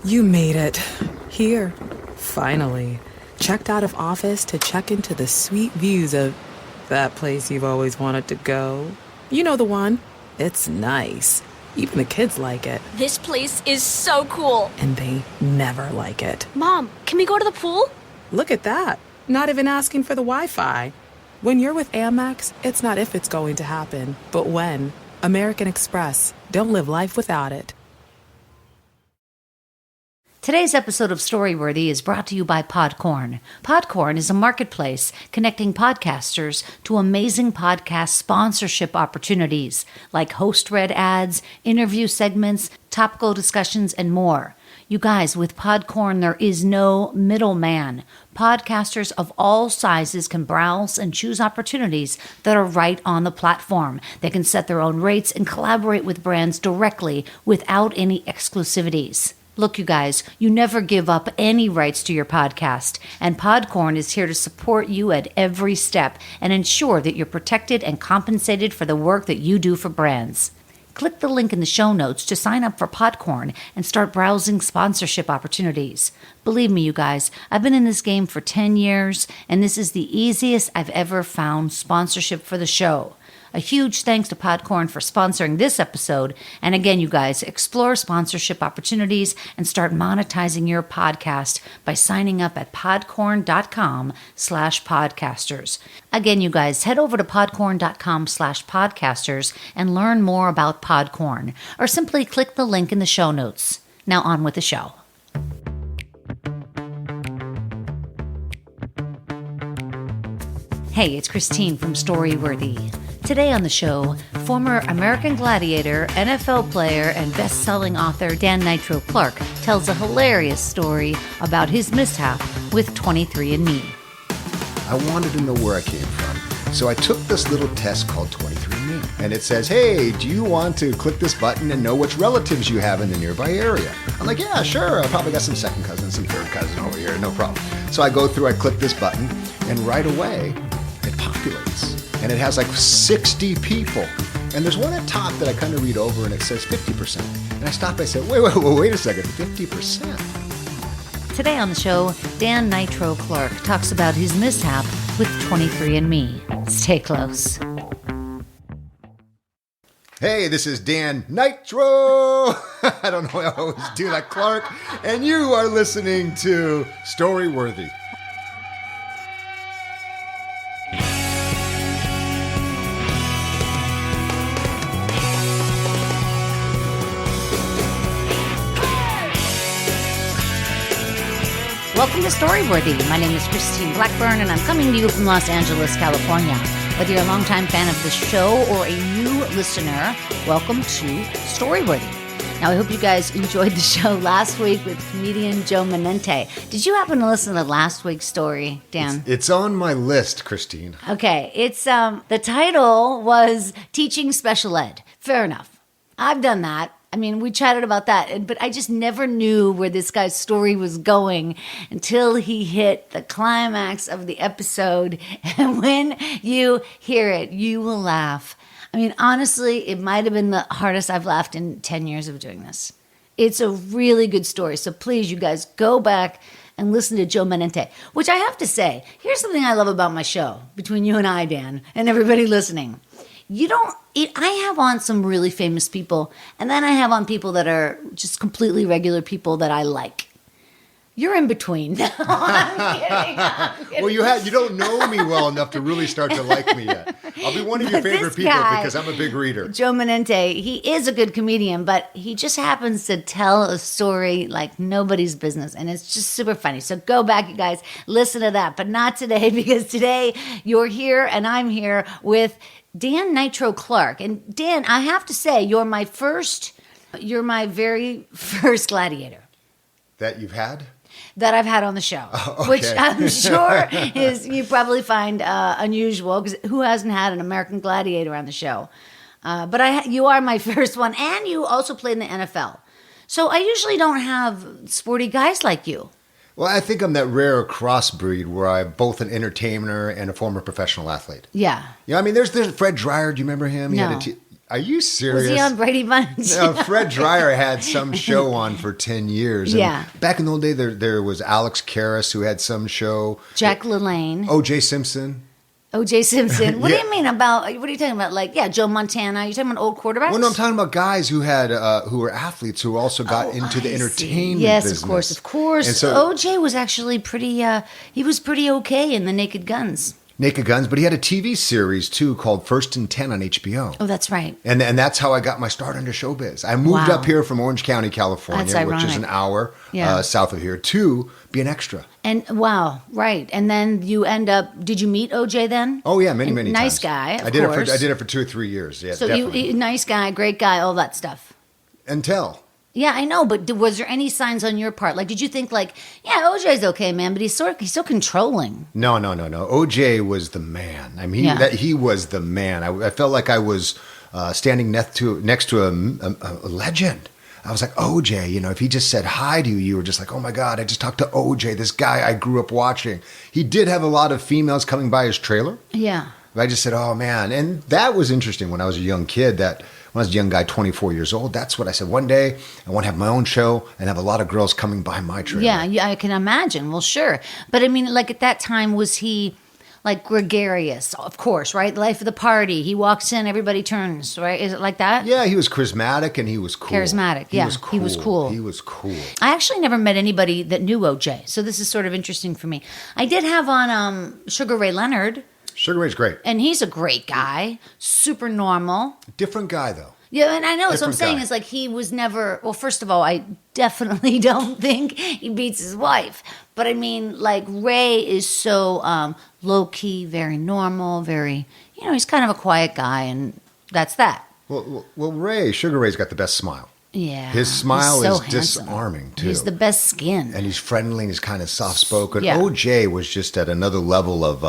You made it. Here. Finally. Checked out of office to check into the sweet views of that place you've always wanted to go. You know the one. It's nice. Even the kids like it. This place is so cool. And they never like it. Mom, can we go to the pool? Look at that. Not even asking for the Wi-Fi. When you're with Amex, it's not if it's going to happen, but when. American Express. Don't live life without it. Today's episode of Storyworthy is brought to you by Podcorn. Podcorn is a marketplace connecting podcasters to amazing podcast sponsorship opportunities like host-read ads, interview segments, topical discussions, and more. You guys, with Podcorn, there is no middleman. Podcasters of all sizes can browse and choose opportunities that are right on the platform. They can set their own rates and collaborate with brands directly without any exclusivities. Look, you guys, you never give up any rights to your podcast, and Podcorn is here to support you at every step and ensure that you're protected and compensated for the work that you do for brands. Click the link in the show notes to sign up for Podcorn and start browsing sponsorship opportunities. Believe me, you guys, I've been in this game for 10 years, and this is the easiest I've ever found sponsorship for the show. A huge thanks to Podcorn for sponsoring this episode. And again, you guys, explore sponsorship opportunities and start monetizing your podcast by signing up at podcorn.com/podcasters. Again, you guys, head over to podcorn.com/podcasters and learn more about Podcorn, or simply click the link in the show notes. Now on with the show. Hey, it's Christine from Storyworthy. Today on the show, former American Gladiator, NFL player, and best-selling author Dan Nitro Clark tells a hilarious story about his mishap with 23andMe. I wanted to know where I came from, so I took this little test called 23andMe. And it says, hey, do you want to click this button and know which relatives you have in the nearby area? I'm like, yeah, sure. I probably got some second cousins, some third cousin over here, no problem. So I go through, I click this button, and right away, it populates. And it has like 60 people. And there's one at top that I kind of read over and it says 50%. And I stop, I said, wait a second, 50%? Today on the show, Dan Nitro Clark talks about his mishap with 23andMe. Stay close. Hey, this is Dan Nitro. I don't know why I always do that, Clark. And you are listening to Storyworthy. Welcome to Storyworthy. My name is Christine Blackburn, and I'm coming to you from Los Angeles, California. Whether you're a longtime fan of the show or a new listener, welcome to Storyworthy. Now, I hope you guys enjoyed the show last week with comedian Joe Menente. Did you happen to listen to last week's story, Dan? It's on my list, Christine. Okay, it's the title was Teaching Special Ed. Fair enough. I've done that. I mean, we chatted about that, but I just never knew where this guy's story was going until he hit the climax of the episode. And when you hear it, you will laugh. I mean, honestly, it might have been the hardest I've laughed in 10 years of doing this. It's a really good story. So please, you guys, go back and listen to Joe Menente, which I have to say, here's something I love about my show, between you and I, Dan, and everybody listening. I have on some really famous people, and then I have on people that are just completely regular people that I like. You're in between. No, I'm kidding. Well, you don't know me well enough to really start to like me yet. I'll be one of your favorite people because I'm a big reader. Joe Menente, he is a good comedian, but he just happens to tell a story like nobody's business, and it's just super funny. So go back, you guys, listen to that, but not today, because today you're here and I'm here with Dan Nitro Clark. And Dan, I have to say, you're my very first gladiator. That you've had? That I've had on the show, okay. Which I'm sure you probably find unusual, because who hasn't had an American Gladiator on the show? But you are my first one, and you also played in the NFL. So I usually don't have sporty guys like you. Well, I think I'm that rare crossbreed where I'm both an entertainer and a former professional athlete. Yeah. Yeah, I mean, there's Fred Dreyer. Do you remember him? No. Are you serious? Was he on Brady Bunch? No, Fred Dreyer had some show on for 10 years. And Yeah. back in the old day, there was Alex Karras who had some show. Jack LaLanne. O.J. Simpson. O.J. Simpson. What do Yeah. you mean about, what are you talking about? Like, yeah, Joe Montana. You're talking about old quarterbacks? Well, no, I'm talking about guys who had who were athletes who also got into the I see. entertainment yes, business. of course. And so, O.J. was actually pretty, he was pretty okay in the Naked Guns. Naked Guns, but he had a TV series too called First and 10 on HBO. Oh, that's right. And that's how I got my start into showbiz. I moved Wow. up here from Orange County, California, That's which is ironic. an hour Yeah. south of here, to be an extra. And wow, right. And then you end up, did you meet O.J. then? Oh yeah, many times. Nice guy, of I did course. it for 2 or 3 years. Yeah, So definitely. nice guy, great guy, all that stuff. Until. Yeah, I know, but was there any signs on your part? Like, did you think like, yeah, OJ's okay, man, but he's so controlling. No. OJ was the man. I mean, Yeah. he was the man. I felt like I was standing next to a legend. I was like, OJ, if he just said hi to you, you were just like, oh my God, I just talked to OJ, this guy I grew up watching. He did have a lot of females coming by his trailer. Yeah. But I just said, oh man. And that was interesting when I was a young kid, when I was a young guy, 24 years old, that's what I said. One day I want to have my own show and have a lot of girls coming by my trailer. Yeah, I can imagine. Well, sure. But I mean, like at that time, was he like gregarious? Of course, right? The life of the party. He walks in, everybody turns, right? Is it like that? Yeah, he was charismatic and he was cool. Charismatic, yeah. He was cool. He was cool. I actually never met anybody that knew OJ, so this is sort of interesting for me. I did have on Sugar Ray Leonard. Sugar Ray's great. And he's a great guy, super normal. Different guy, though. Yeah, and I know. So I'm Different saying guy. is like he was never. Well, first of all, I definitely don't think he beats his wife. But I mean, like Ray is so low key, very normal, very. He's kind of a quiet guy, and that's that. Well, Sugar Ray's got the best smile. Yeah, His smile he's so is handsome. disarming, too. He's the best skin. And he's friendly and he's kind of soft-spoken. Yeah. OJ was just at another level of,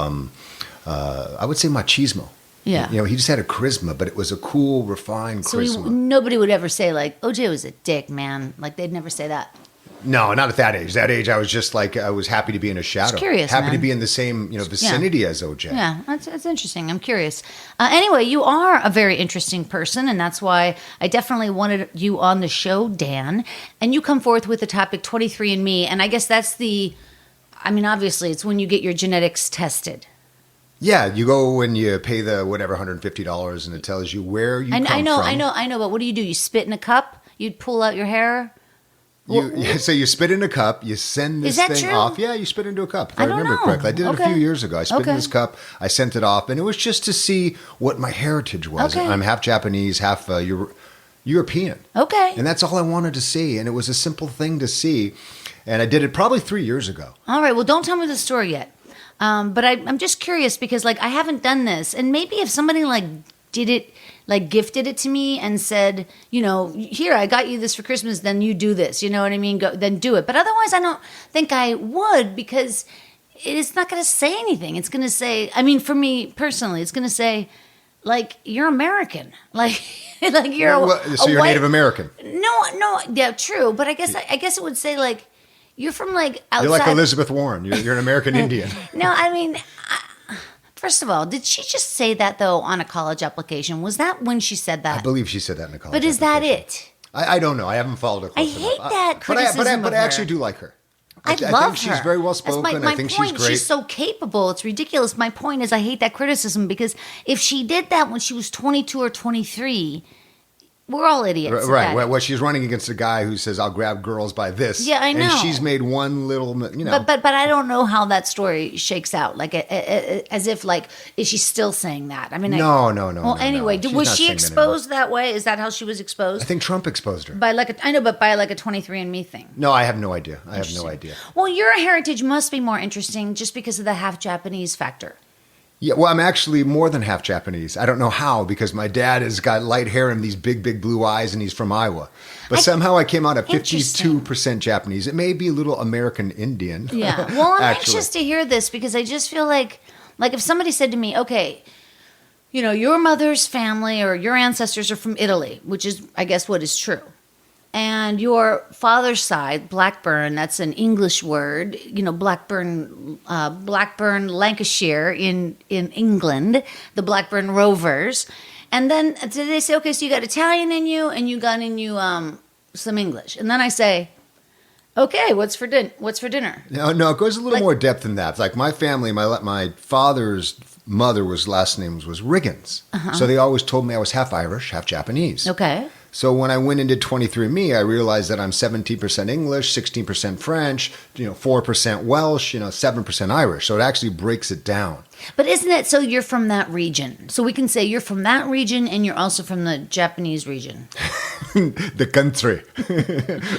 I would say machismo. Yeah. He just had a charisma, but it was a cool, refined So charisma. nobody would ever say like OJ was a dick, man. Like they'd never say that. No, not at that age. That age, I was just like, I was happy to be in a shadow. curious, happy man. to be in the same, vicinity as OJ. Yeah, that's interesting. I'm curious. Anyway, you are a very interesting person, and that's why I definitely wanted you on the show, Dan. And you come forth with the topic 23andMe, and I guess that's obviously it's when you get your genetics tested. Yeah, you go and you pay the whatever $150, and it tells you where you come from. I know. But what do? You spit in a cup? You'd pull out your hair? So you spit in a cup, you send this Is that thing true? off. Yeah, you spit into a cup. If I I don't remember know. correctly. I did it a Okay. few years ago. I spit Okay. in this cup, I sent it off, and it was just to see what my heritage was. Okay. I'm half Japanese, half European. Okay. And that's all I wanted to see, and it was a simple thing to see. And I did it probably 3 years ago. All right. Well, don't tell me the story yet. But I'm just curious because like I haven't done this, and maybe if somebody like did it, like gifted it to me and said, here I got you this for Christmas, then you do this. You know what I mean? Then do it. But otherwise, I don't think I would because it's not going to say anything. It's going to say, for me personally, it's going to say, like you're American, like you're So you're white- Native American. No, yeah, true. But I guess it would say like. You're from like outside. You're like Elizabeth Warren. You're an American Indian. No, first of all, did she just say that though on a college application? Was that when she said that? I believe she said that in a college But is that application. it? I don't know. I haven't followed her close I enough. hate that But criticism I of actually her. do like her. I I love think her. she's very well That's spoken. my I think point. she's great. She's so capable. It's ridiculous. My point is I hate that criticism because if she did that when she was 22 or 23, we're all idiots. at Right. that. Well, she's running against a guy who says, I'll grab girls by this. Yeah, I know. And she's made one little, But I don't know how that story shakes out. Like as if like is she still saying that? No. Well, no, anyway, no. She's was not she saying that exposed that way? Is that how she was exposed? I think Trump exposed her. By like by like a 23andMe thing. No, I have no idea. I have no idea. Well, your heritage must be more interesting just because of the half Japanese factor. Yeah, well, I'm actually more than half Japanese. I don't know how because my dad has got light hair and these big, big blue eyes, and he's from Iowa. But somehow I came out at 52% Japanese. It may be a little American Indian. Yeah. Well, I'm actually. anxious to hear this because I just feel like if somebody said to me, okay, your mother's family or your ancestors are from Italy, which is, I guess, what is true. And your father's side, Blackburn, that's an English word, Blackburn, Lancashire in England, the Blackburn Rovers. And then they say, okay, so you got Italian in you, and you got in you some English. And then I say, okay, what's for dinner? No, it goes a little more depth than that. Like my family, my father's mother last name was Riggins. So they always told me I was half Irish, half Japanese. Okay. So when I went into 23andMe, I realized that I'm 17% English, 16% French, 4% Welsh, 7% Irish. So it actually breaks it down. But isn't it so you're from that region? So we can say you're from that region and you're also from the Japanese region. The country.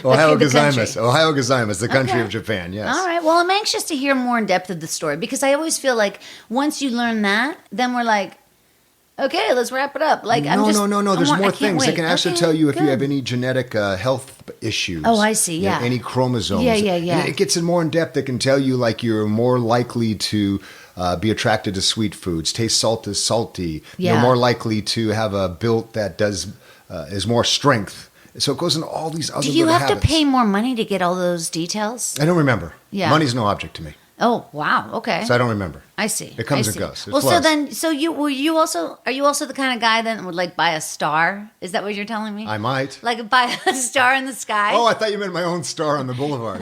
Ohio gozaimasu, the country of Japan, yes. All right. Well, I'm anxious to hear more in depth of the story because I always feel like once you learn that, then we're like, okay, let's wrap it up. Like, no. There's more things. I can actually tell you if you have any genetic health issues. Oh, I see. Yeah. Any chromosomes. Yeah. And it gets in more in depth. It can tell you like you're more likely to be attracted to sweet foods. Taste salt is salty. Yeah. You're more likely to have a built that is more strength. So it goes into all these other Do you have habits. to pay more money to get all those details? I don't remember. Yeah. Money's no object to me. Oh, wow. Okay. So I don't remember. I see. It comes and goes. It Well, flows. so are you also the kind of guy that would like buy a star? Is that what you're telling me? I might. Like buy a star in the sky? Oh, I thought you meant my own star on the boulevard.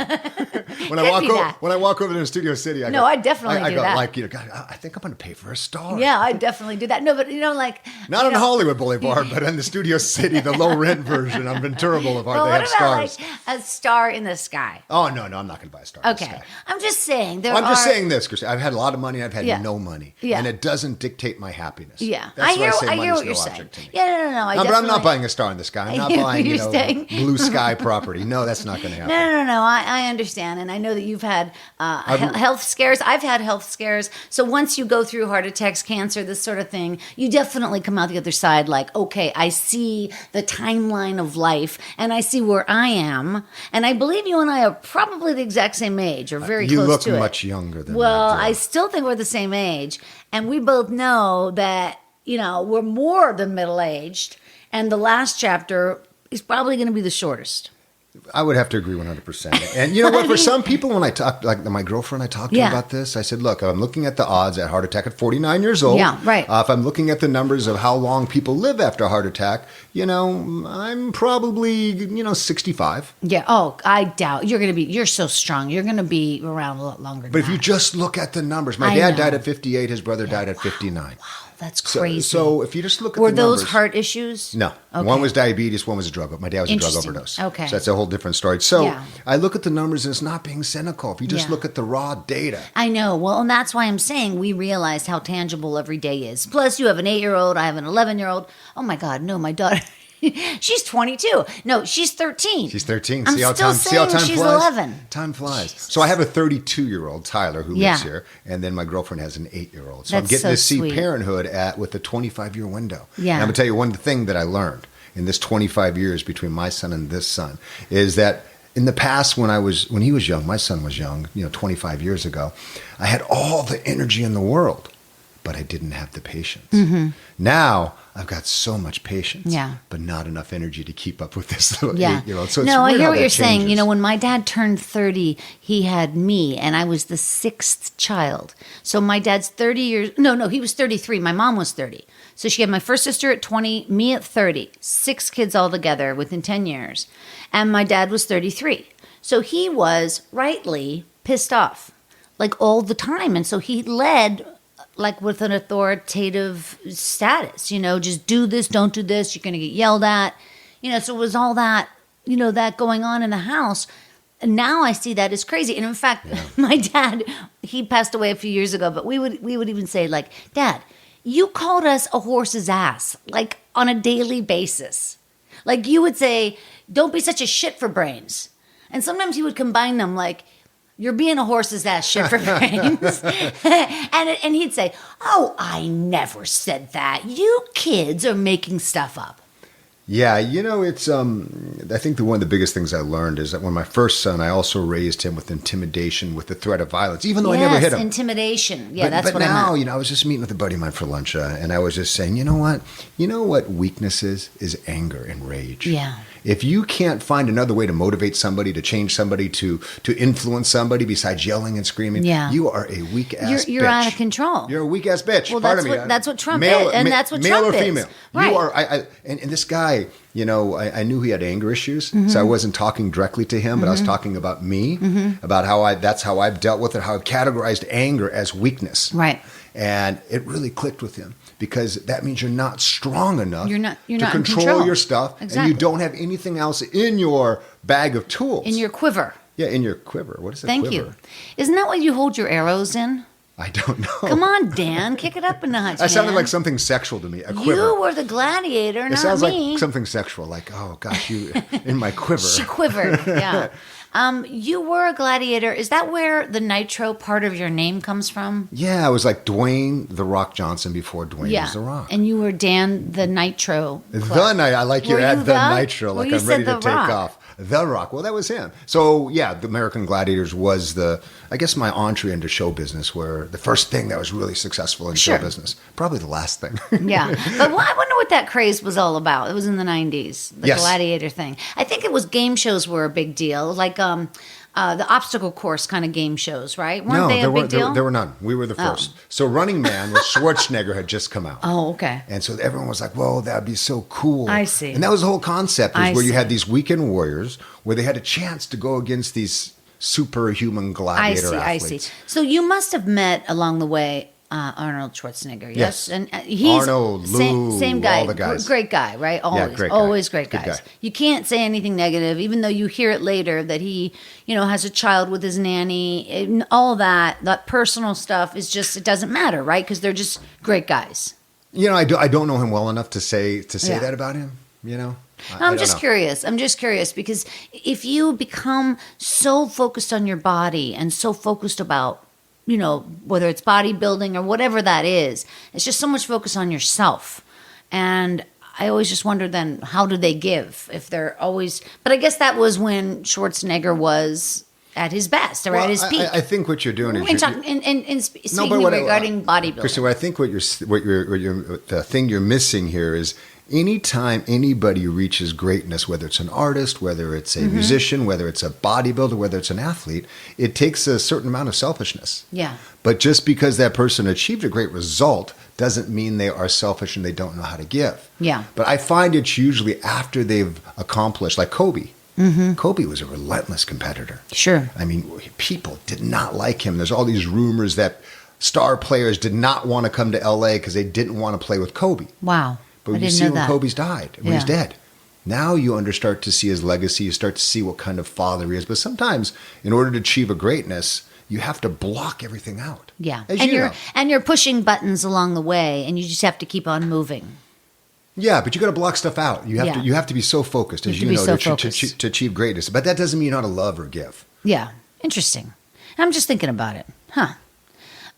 When I walk over to Studio City, I definitely do that. Like, God, I think I'm going to pay for a star. Yeah, I definitely do that. No, but not on Hollywood Boulevard, but in the Studio City, the low rent version on Ventura Boulevard, well, they what have about stars. like a star in the sky? Oh no, I'm not going to buy a star. In the Okay, sky. I'm just saying I'm just saying this, Christine. I've had a lot of money. I've had no money, Yeah. and it doesn't dictate my happiness. Yeah, That's I hear money's what no you're saying. object to me. Yeah, no. But I'm not buying a star in the sky. I'm not hear what buying you're saying. blue sky property. No, that's not going to happen. No. I understand, and I know that you've had health scares. I've had health scares. So once you go through heart attacks, cancer, this sort of thing, you definitely come out the other side like, okay, I see the timeline of life, and I see where I am, and I believe you and I are probably the exact same age, or very You close look to it. much younger than Well, I do. I still think we're the same age, and we both know that we're more than middle aged, and the last chapter is probably going to be the shortest. I would have to agree 100%. And you know what? For some people, when I talk, like my girlfriend, I talked to her about this. I said, look, I'm looking at the odds at heart attack at 49 years old. Yeah, right. If I'm looking at the numbers of how long people live after a heart attack, I'm probably, 65. Yeah. Oh, I doubt you're so strong. You're going to be around a lot longer. But if you just look at the numbers, my I dad know. died at 58. His brother died at 59. Wow, that's crazy. So if you just look at Were the numbers. those heart issues? No. Okay. One was diabetes, one was a drug. My dad was a drug Interesting. overdose. Okay. So that's a whole different story. So Yeah. I look at the numbers and it's not being cynical. If you just Yeah. look at the raw data. I know. Well, and that's why I'm saying we realized how tangible every day is. Plus, you have an 8-year-old. I have an 11-year-old. Oh my God, no, my daughter. She's 22. No, she's 13. She's 13. I'm see how still saying time she's flies? 11. Time flies. So I have a 32-year-old, Tyler, who lives here, and then my girlfriend has an 8-year-old. So I'm That's getting so to see sweet. parenthood with a 25-year window. Yeah. And I'm going to tell you one thing that I learned in this 25 years between my son and this son is that in the past, when he was young, my son was young, 25 years ago, I had all the energy in the world, but I didn't have the patience. Mm-hmm. Now I've got so much patience, but not enough energy to keep up with this little 8-year-old. So it's no, I weird hear how what that you're saying. changes. When my dad turned 30, he had me, and I was the 6th child. So my dad's 30 years. No, he was 33. My mom was 30. So she had my first sister at 20, me at 30, 6 kids altogether within 10 years. And my dad was 33. So he was rightly pissed off, like all the time. And so he led like with an authoritative status, just do this, don't do this, you're going to get yelled at. So it was all that, that going on in the house. And now I see that as crazy. And in fact, my dad, he passed away a few years ago, but we would even say like, Dad, you called us a horse's ass, like on a daily basis. Like you would say, don't be such a shit for brains. And sometimes he would combine them like, you're being a horse's ass shit for brains. and he'd say, oh, I never said that. You kids are making stuff up. Yeah, it's I think one of the biggest things I learned is that when my first son, I also raised him with intimidation, with the threat of violence, even though I never hit him. Intimidation. Yeah, but, that's but what now, I meant. I was just meeting with a buddy of mine for lunch, and I was just saying, you know what weakness is anger and rage. Yeah. If you can't find another way to motivate somebody, to change somebody, to influence somebody besides yelling and screaming, you are a weak ass bitch. You're out of control. You're a weak ass bitch. Well, Pardon me. that's what Trump male, is, and that's what male Trump or is. female. Right. You are. And this guy, you know, I knew he had anger issues, so I wasn't talking directly to him, but I was talking about me, about that's how I've dealt with it, how I've categorized anger as weakness. Right. And it really clicked with him because that means you're not strong enough you're to not in control control. your stuff, Exactly. and you don't have anything else in your bag of tools. In your quiver. Yeah, in your quiver. What is a Thank quiver? you. Isn't that what you hold your arrows in? I don't know. Come on, Dan, kick it up a notch. That sounded man. like something sexual to me. A quiver. You were the gladiator, It not sounds me. like something sexual. Like, oh gosh, you in my quiver. She quivered. Yeah. You were a gladiator. Is that where the Nitro part of your name comes from? Yeah, it was like Dwayne the Rock Johnson before Dwayne was the Rock. And you were Dan the Nitro. The Night. I like you Were add you the Nitro, Well, like you I'm ready said to The take Rock. off. The Rock. Well, that was him. So yeah, the American Gladiators was I guess my entree into show business, where the first thing that was really successful in Sure. show business. Probably the last thing. Yeah. But I wonder what that craze was all about. It was in the 90s, the Yes. gladiator thing. I think it was game shows were a big deal, like the obstacle course kind of game shows, right? Weren't they a big deal? There were none. We were the first. So Running Man with Schwarzenegger had just come out. Oh, okay. And so everyone was like, whoa, that'd be so cool. I see. And that was the whole concept, I where you see. had these weekend warriors where they had a chance to go against these superhuman gladiator athletes. I see. So you must have met along the way Arnold Schwarzenegger, yes? Yes. And he's Arnold, same Lou, guy, all the guys. great guy, right? Always, great guy. always great Good guys. guy. You can't say anything negative, even though you hear it later that he, has a child with his nanny. And all that personal stuff is just, it doesn't matter, right? Because they're just great guys. I don't know him well enough to say Yeah. that about him, I I'm don't just know. curious. I'm just curious because if you become so focused on your body and so focused about, whether it's bodybuilding or whatever that is, it's just so much focus on yourself. And I always just wonder then, how do they give if they're always, but I guess that was when Schwarzenegger was at his best or at his peak. I think what you're doing is Speaking regarding bodybuilding. Christian, I think the thing you're missing here is anytime anybody reaches greatness, whether it's an artist, whether it's a musician, whether it's a bodybuilder, whether it's an athlete, it takes a certain amount of selfishness. Yeah. But just because that person achieved a great result doesn't mean they are selfish and they don't know how to give. Yeah. But I find it's usually after they've accomplished, like Kobe. Mm-hmm. Kobe was a relentless competitor. Sure. I mean, people did not like him. There's all these rumors that star players did not want to come to LA because they didn't want to play with Kobe. Wow. But I you didn't see know when that. Kobe's died, when he's dead. Now you start to see his legacy. You start to see what kind of father he is. But sometimes, in order to achieve a greatness, you have to block everything out. Yeah. As And you you're know. and you're pushing buttons along the way and you just have to keep on moving. Yeah, but you got to block stuff out. You have to be so focused, as You have to be so to focused. achieve greatness. But that doesn't mean you know how to love or give. Yeah. Interesting. I'm just thinking about it. Huh.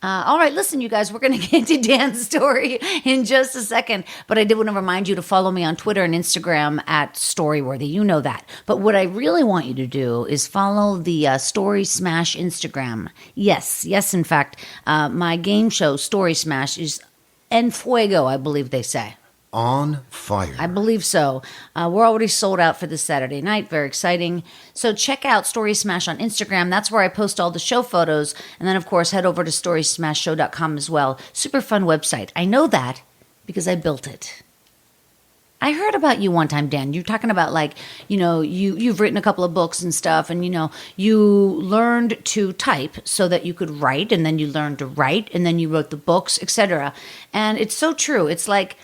All right, listen, you guys, we're going to get to Dan's story in just a second. But I did want to remind you to follow me on Twitter and Instagram at Storyworthy. You know that. But what I really want you to do is follow the Story Smash Instagram. Yes, in fact, my game show, Story Smash, is en fuego, I believe they say. On fire. I believe so. We're already sold out for this Saturday night. Very exciting. So check out Story Smash on Instagram. That's where I post all the show photos. And then, of course, head over to storysmashshow.com as well. Super fun website. I know that because I built it. I heard about you one time, Dan. You're talking about you've written a couple of books and stuff, and you learned to type so that you could write, and then you learned to write, and then you wrote the books, etc. And it's so true. It's like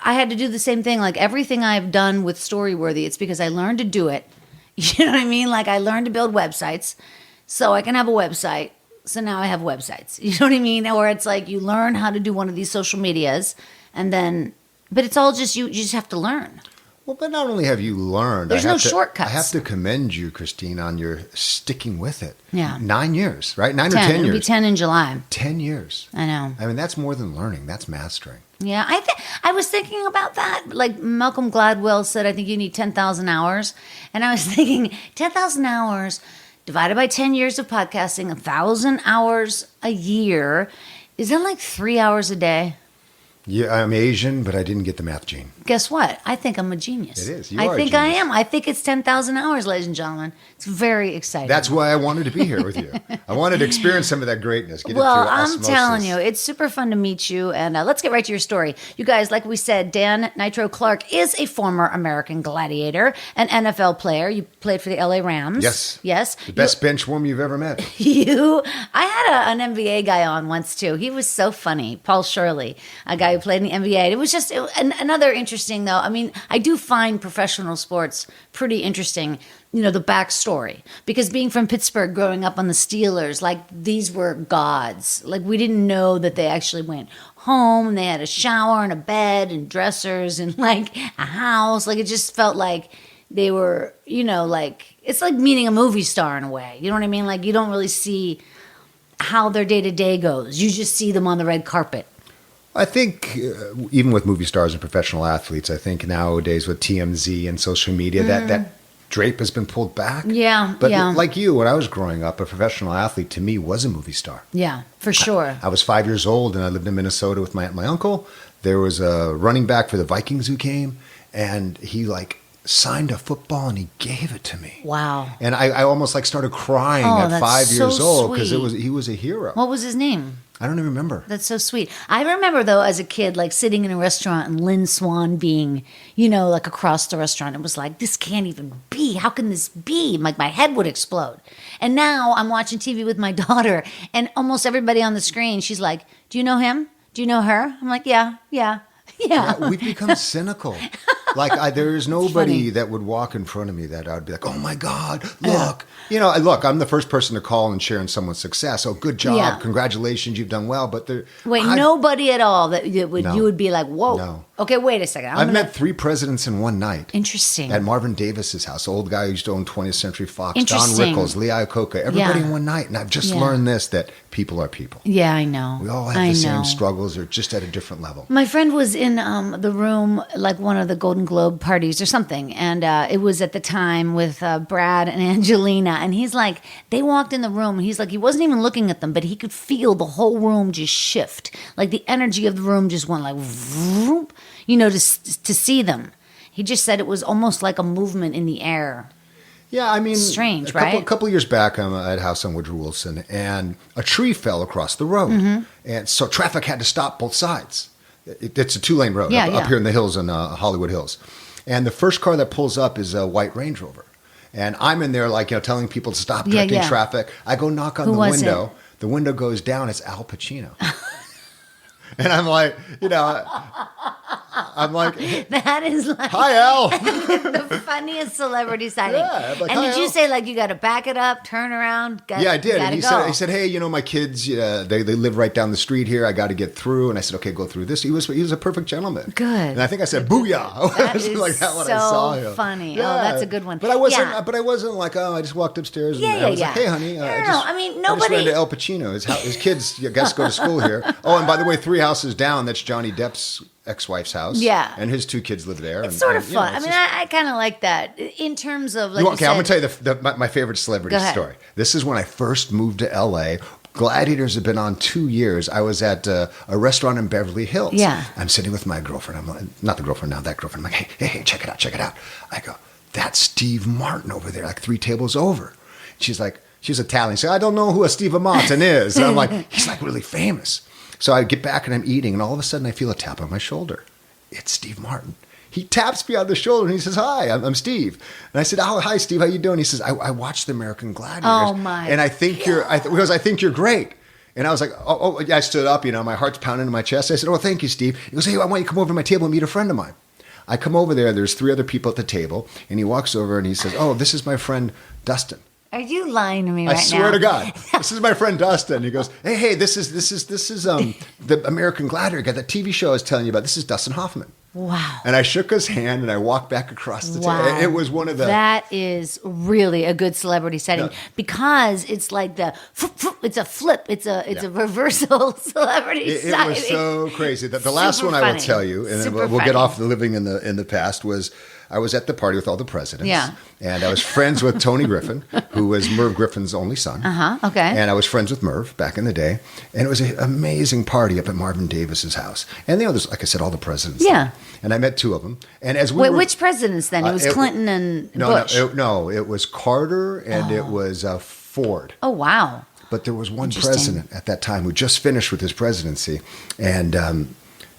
I had to do the same thing. Like everything I've done with Storyworthy, it's because I learned to do it. You know what I mean? Like I learned to build websites so I can have a website. So now I have websites. You know what I mean? Or it's like you learn how to do one of these social medias and then, but it's all just, you just have to learn. Well, but not only have you learned, There's no shortcuts. I have to commend you, Christine, on your sticking with it. Yeah. 9 years, right? 9 or 10. 10 It'll years. be 10 in July. 10 years. I know. I mean, that's more than learning. That's mastering. Yeah, I was thinking about that. Like Malcolm Gladwell said, I think you need 10,000 hours. And I was thinking 10,000 hours divided by 10 years of podcasting, 1,000 hours a year. Is that like 3 hours a day? Yeah, I'm Asian, but I didn't get the math gene. Guess what? I think I'm a genius. It is. You I are a think I genius. am. I think it's 10,000 hours, ladies and gentlemen. It's very exciting. That's why I wanted to be here with you. I wanted to experience some of that greatness. Get Well, it through I'm osmosis. telling you, it's super fun to meet you. And let's get right to your story. You guys, like we said, Dan Nitro Clark is a former American Gladiator, an NFL player. You played for the LA Rams. Yes. Yes. The best bench warmer you've ever met. I had an NBA guy on once too. He was so funny. Paul Shirley, a guy who played in the NBA. It was just another interesting, though. I mean, I do find professional sports pretty interesting, the backstory. Because being from Pittsburgh, growing up on the Steelers, like these were gods. Like we didn't know that they actually went home and they had a shower and a bed and dressers and like a house. Like it just felt like they were, like it's like meeting a movie star in a way. You know what I mean? Like you don't really see how their day-to-day goes. You just see them on the red carpet. I think even with movie stars and professional athletes, I think nowadays with TMZ and social media, that drape has been pulled back. Yeah, But yeah. like you, when I was growing up, a professional athlete to me was a movie star. Yeah, for sure. I was 5 years old and I lived in Minnesota with my aunt and my uncle. There was a running back for the Vikings who came and he signed a football and he gave it to me. Wow. And I almost started crying Oh, at that's 5 years so old because sweet. he was a hero. What was his name? I don't even remember. That's so sweet. I remember, though, as a kid, sitting in a restaurant and Lynn Swan being, across the restaurant. It was like, this can't even be. How can this be? Like, my head would explode. And now I'm watching TV with my daughter, and almost everybody on the screen, she's like, do you know him? Do you know her? I'm like, yeah. Yeah, we've become cynical. There is nobody that would walk in front of me that I would be like, oh my God, look. Look, I'm the first person to call and share in someone's success. Oh, good job. Yeah. Congratulations, you've done well. But nobody at all that you No. would be like, whoa. No. Okay, wait a second. I've met 3 presidents in one night. Interesting. At Marvin Davis's house, the old guy who used to own 20th Century Fox, Don Interesting. Rickles, Lee Iacocca, everybody Yeah. in one night. And I've just Yeah. learned this, that people are people. Yeah, I know. We all have the same struggles. They're just at a different level. My friend was in the room, like one of the Golden Globe parties or something, and it was at the time with Brad and Angelina, and he's like, they walked in the room, and he's like, he wasn't even looking at them, but he could feel the whole room just shift. Like the energy of the room just went like, vroom, to see them. He just said it was almost like a movement in the air. Yeah, I mean, Strange, a right? couple of years back, I'm at a house on Woodrow Wilson, and a tree fell across the road, Mm-hmm. and so traffic had to stop both sides. It's a 2-lane road Yeah, up yeah. here in the hills in Hollywood Hills, and the first car that pulls up is a white Range Rover, and I'm in there telling people to stop directing yeah. traffic. I go knock on Who the was window. it? The window goes down. It's Al Pacino. And I'm like, That is like hi, Al. the funniest celebrity sighting. Yeah, I'm like, and hi, did you Al. say you got to back it up, turn around? Yeah, I did. And Gotta go. he said, hey, my kids, they live right down the street here. I got to get through. And I said, okay, go through this. He was a perfect gentleman. Good. And I think I said, booyah. That It was is like that when so I saw him. funny. Oh, that's a good one. But I wasn't. Yeah. But I wasn't like, oh, I just walked upstairs. And Yeah, I was yeah, like, yeah. hey, honey, No, I no, just, I mean, I just nobody- ran to El Pacino. His kids, I guess, go to school here. Oh, and by the way, 3 houses down, that's Johnny Depp's ex-wife's house. Yeah. And his 2 kids live there. It's sort of fun. I mean, I kind of like that in terms of like. Okay, I'm going to tell you my favorite celebrity Go ahead. story. This is when I first moved to LA. Gladiators have been on 2 years. I was at a restaurant in Beverly Hills. Yeah. I'm sitting with my girlfriend. I'm like, not the girlfriend now, that girlfriend. I'm like, hey, check it out. I go, that's Steve Martin over there, like 3 tables over. She's Italian. She said, I don't know who a Steve Martin is. And I'm like, he's really famous. So I get back and I'm eating, and all of a sudden I feel a tap on my shoulder. It's Steve Martin. He taps me on the shoulder and he says, hi, I'm Steve. And I said, oh, hi, Steve, how you doing? He says, I watched the American Gladiators. Oh, my And I think because I think you're great. And I was like, oh, yeah, I stood up, my heart's pounding in my chest. I said, oh, thank you, Steve. He goes, hey, I want you to come over to my table and meet a friend of mine. I come over there's 3 other people at the table, and he walks over and he says, oh, this is my friend Dustin. Are you lying to me right now? I swear to God, this is my friend Dustin. He goes, hey, this is the American Gladiator guy, that TV show I was telling you about. This is Dustin Hoffman. Wow. And I shook his hand and I walked back across the Wow. table. It was one of the. That is really a good celebrity setting Yeah. because it's like it's a flip. It's a reversal celebrity It sighting. was so crazy. The last Super one I will funny. tell you, and then Super we'll get funny. off the living in the past, was I was at the party with all the presidents. Yeah. And I was friends with Tony Griffin, who was Merv Griffin's only son. Okay. And I was friends with Merv back in the day. And it was an amazing party up at Marvin Davis's house. And there's, like I said, all the presidents. Yeah. And I met two of them. And as which presidents then? It was Clinton and Bush. No, it was Carter and it was Ford. Oh, wow. But there was one president at that time who just finished with his presidency, and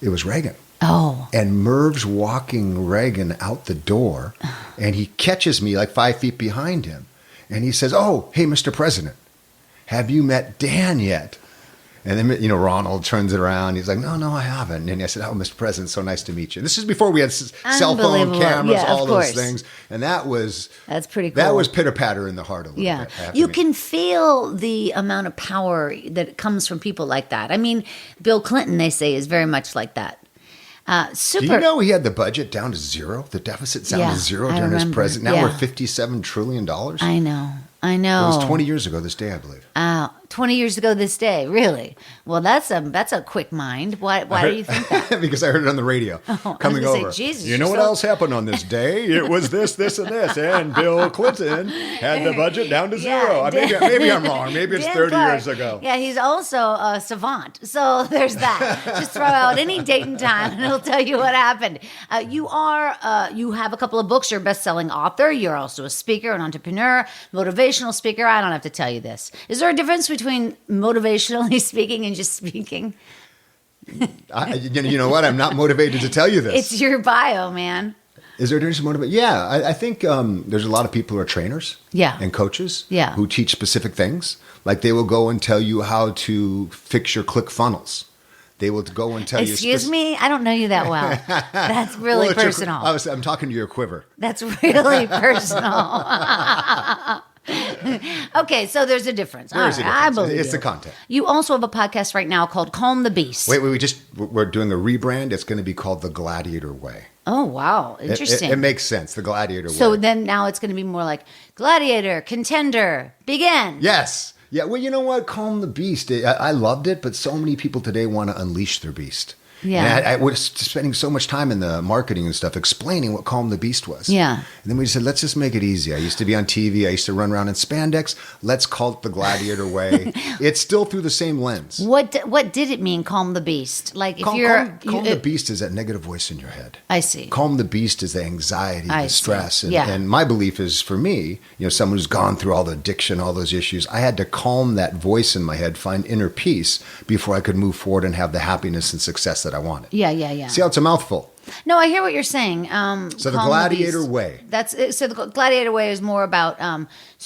it was Reagan. Oh. And Merv's walking Reagan out the door, and he catches me like 5 feet behind him. And he says, "Oh, hey, Mr. President, have you met Dan yet?" And then, Ronald turns it around. He's like, no, I haven't. And I said, "Oh, Mr. President, so nice to meet you." This is before we had cell phone cameras, all those things. And that's pretty cool. That was pitter-patter in the heart a little bit. You can feel the amount of power that comes from people like that. I mean, Bill Clinton, they say, is very much like that. Do you know he had the budget down to zero? The deficit down to zero during his presidency. Now we're $57 trillion. I know. It was 20 years ago this day, I believe. 20 years ago this day, really? Well, that's a quick mind. Why do you think that? Because I heard it on the radio coming over. Say, Jesus, you know what else happened on this day? It was this, and this. And Bill Clinton had the budget down to zero. Maybe I'm wrong. Maybe it's 30 years ago. Yeah, he's also a savant. So there's that. Just throw out any date and time and it'll tell you what happened. You have a couple of books. You're a best-selling author. You're also a speaker, an entrepreneur, motivational speaker. I don't have to tell you this. Is there a difference between motivationally speaking and just speaking? You know what? I'm not motivated to tell you this. It's your bio, man. Is there a difference in motivation? Yeah, I think there's a lot of people who are trainers and coaches who teach specific things. Like they will go and tell you how to fix your ClickFunnels. They will go and tell you... Excuse me? I don't know you that well. That's really personal. I'm talking to your quiver. That's really personal. Okay, so there's a difference. There's a difference. I believe it's the content. You also have a podcast right now called Calm the Beast. Wait, we're doing a rebrand. It's going to be called The Gladiator Way. Oh, wow. Interesting. It makes sense. The Gladiator Way. So then now it's going to be more like Gladiator, Contender, Begin. Yes. Yeah, well, you know what? Calm the Beast. I loved it, but so many people today want to unleash their beast. Yeah. And I was spending so much time in the marketing and stuff explaining what Calm the Beast was. Yeah. And then we said, let's just make it easy. I used to be on TV. I used to run around in spandex. Let's call it the Gladiator Way. It's still through the same lens. What did it mean, Calm the Beast? Like if Calm the Beast is that negative voice in your head. I see. Calm the Beast is the anxiety, the stress. And, and my belief is, for me, someone who's gone through all the addiction, all those issues, I had to calm that voice in my head, find inner peace before I could move forward and have the happiness and success that I wanted. Yeah. See how it's a mouthful? No, I hear what you're saying. So the Gladiator Way. So the Gladiator Way is more about.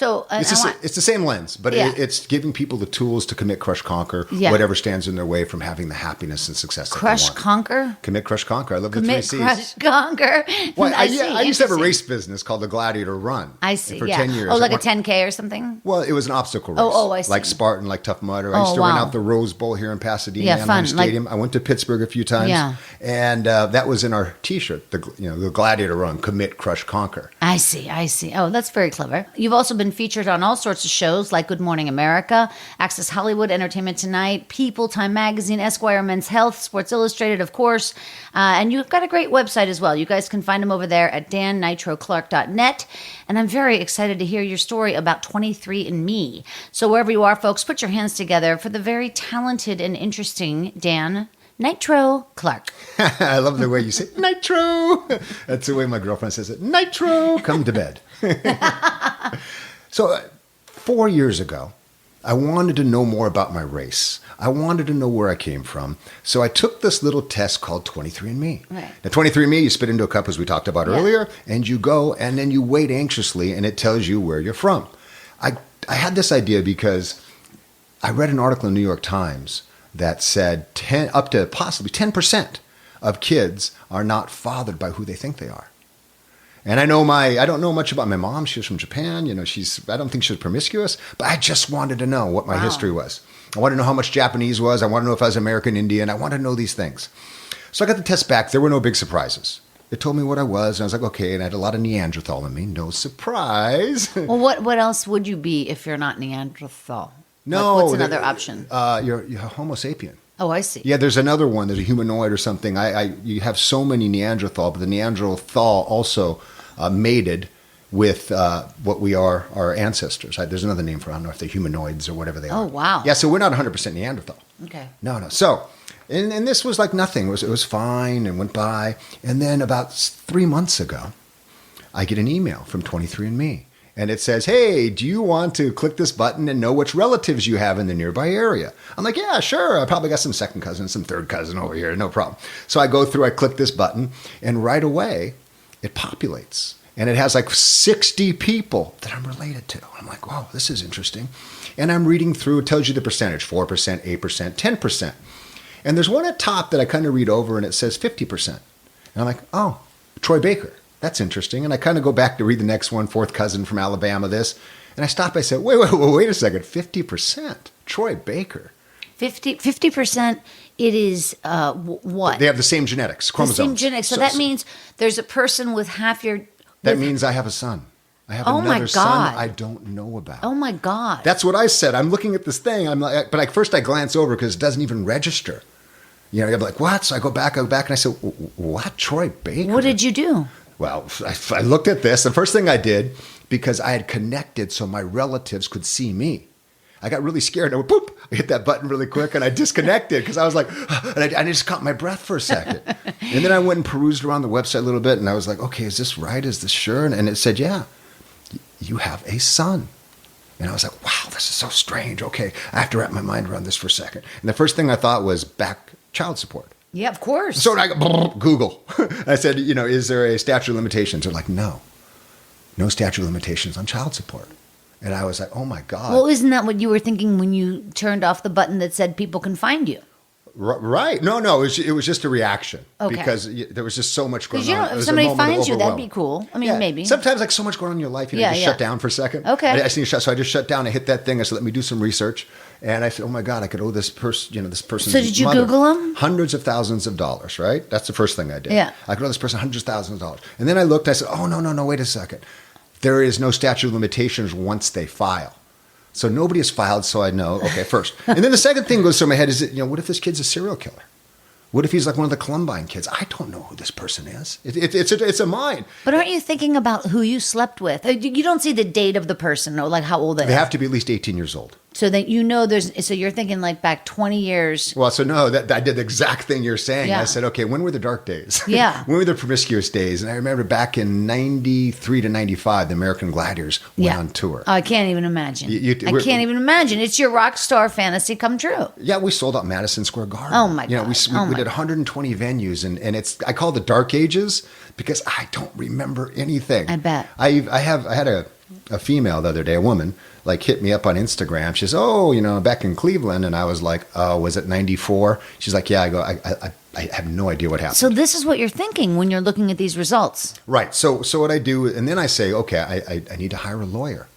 It's the same lens, but it's giving people the tools to commit, crush, conquer whatever stands in their way from having the happiness and success that they want. Crush, conquer? Commit, crush, conquer. I love the 3 C's. Commit, crush, conquer. Well, I used to have a race business called the Gladiator Run. I see. For 10 years. Oh, like a 10K or something? Well, it was an obstacle race. Oh, I see. Like Spartan, like Tough Mudder. I used to run out the Rose Bowl here in Pasadena, Anaheim Stadium. I went to Pittsburgh a few times. Yeah. And that was in our T-shirt. The Gladiator Run, commit, crush, conquer. I see. Oh, that's very clever. You've also been featured on all sorts of shows like Good Morning America, Access Hollywood, Entertainment Tonight, People, Time Magazine, Esquire, Men's Health, Sports Illustrated, of course. And you've got a great website as well. You guys can find them over there at dannitroclark.net. And I'm very excited to hear your story about 23andMe. So wherever you are, folks, put your hands together for the very talented and interesting Dan Nitro Clark. I love the way you say Nitro. That's the way my girlfriend says it. Nitro, come to bed. So 4 years ago, I wanted to know more about my race. I wanted to know where I came from. So I took this little test called 23andMe. Right. Now, 23andMe, you spit into a cup, as we talked about earlier, and you go, and then you wait anxiously, and it tells you where you're from. I had this idea because I read an article in the New York Times that said up to possibly 10% of kids are not fathered by who they think they are. And I don't know much about my mom. She was from Japan. I don't think she was promiscuous, but I just wanted to know what my history was. I wanted to know how much Japanese was. I wanted to know if I was American Indian. I wanted to know these things. So I got the test back. There were no big surprises. It told me what I was, and I was like, okay, and I had a lot of Neanderthal in me. No surprise. Well, what else would you be if you're not Neanderthal? No. What's another option? You're Homo sapien. Oh, I see. Yeah, there's another one. There's a humanoid or something. You have so many Neanderthal, but the Neanderthal also mated with what we are, our ancestors. There's another name for it. I don't know if they're humanoids or whatever they are. Oh, wow. Yeah, so we're not 100% Neanderthal. Okay. No. So, and this was like nothing. It was fine and went by. And then about 3 months ago, I get an email from 23andMe. And it says, hey, do you want to click this button and know which relatives you have in the nearby area? I'm like, yeah, sure. I probably got some second cousin, some third cousin over here. No problem. So I go through, I click this button, and right away, it populates. And it has like 60 people that I'm related to. I'm like, wow, this is interesting. And I'm reading through, it tells you the percentage, 4%, 8%, 10%. And there's one at top that I kind of read over, and it says 50%. And I'm like, oh, Troy Baker. That's interesting. And I kind of go back to read the next one, fourth cousin from Alabama, this. And I stop, I said, wait a second, 50%? Troy Baker. 50%, it is what? They have the same genetics, chromosomes. The same genetics. So that means there's a person with half your... That means I have a son. I have another son I don't know about. Oh, my God. That's what I said. I'm looking at this thing. I'm like, but first I glance over because it doesn't even register. You know, I'm like, what? So I go back, and I said, what? Troy Baker? What did you do? Well, I looked at this. The first thing I did, because I had connected so my relatives could see me, I got really scared. I went, boop, I hit that button really quick, and I disconnected because I was like, and I just caught my breath for a second. And then I went and perused around the website a little bit, and I was like, okay, is this right? Is this sure? And it said, yeah, you have a son. And I was like, wow, this is so strange. Okay, I have to wrap my mind around this for a second. And the first thing I thought was back child support. Yeah, of course. So I go, Google. I said, is there a statute of limitations? They're like, no statute of limitations on child support. And I was like, oh my God. Well, isn't that what you were thinking when you turned off the button that said people can find you? Right. No, it was just a reaction. Okay. Because there was just so much going on. Because if somebody finds you, that'd be cool. I mean, maybe. Sometimes like so much going on in your life, you just shut down for a second. Okay. I just need to shut. So I just shut down. I hit that thing. I said, let me do some research. And I said, oh my God, I could owe this person, this person's So did you mother Google them? hundreds of thousands of dollars, right? That's the first thing I did. Yeah. I could owe this person hundreds of thousands of dollars. And then I looked, I said, oh, no, wait a second. There is no statute of limitations once they file. So nobody has filed, so I know, okay, first. And then the second thing goes through my head is, what if this kid's a serial killer? What if he's like one of the Columbine kids? I don't know who this person is. It's a mind. But aren't you thinking about who you slept with? You don't see the date of the person or like how old they are. They have to be at least 18 years old. So that so you're thinking like back 20 years. Well, so no, I did the exact thing you're saying. Yeah. I said, okay, when were the dark days? Yeah. When were the promiscuous days? And I remember back in 93 to 95, the American Gladiators went on tour. Oh, I can't even imagine. I can't even imagine. It's your rock star fantasy come true. Yeah, we sold out Madison Square Garden. Oh my God. We did 120 venues, and I call it the dark ages because I don't remember anything. I bet. I had a female the other day, a woman, like hit me up on Instagram. She says, back in Cleveland. And I was like, was it 94? She's like, yeah. I go, I have no idea what happened. So this is what you're thinking when you're looking at these results. Right. So what I do, and then I say, okay, I need to hire a lawyer.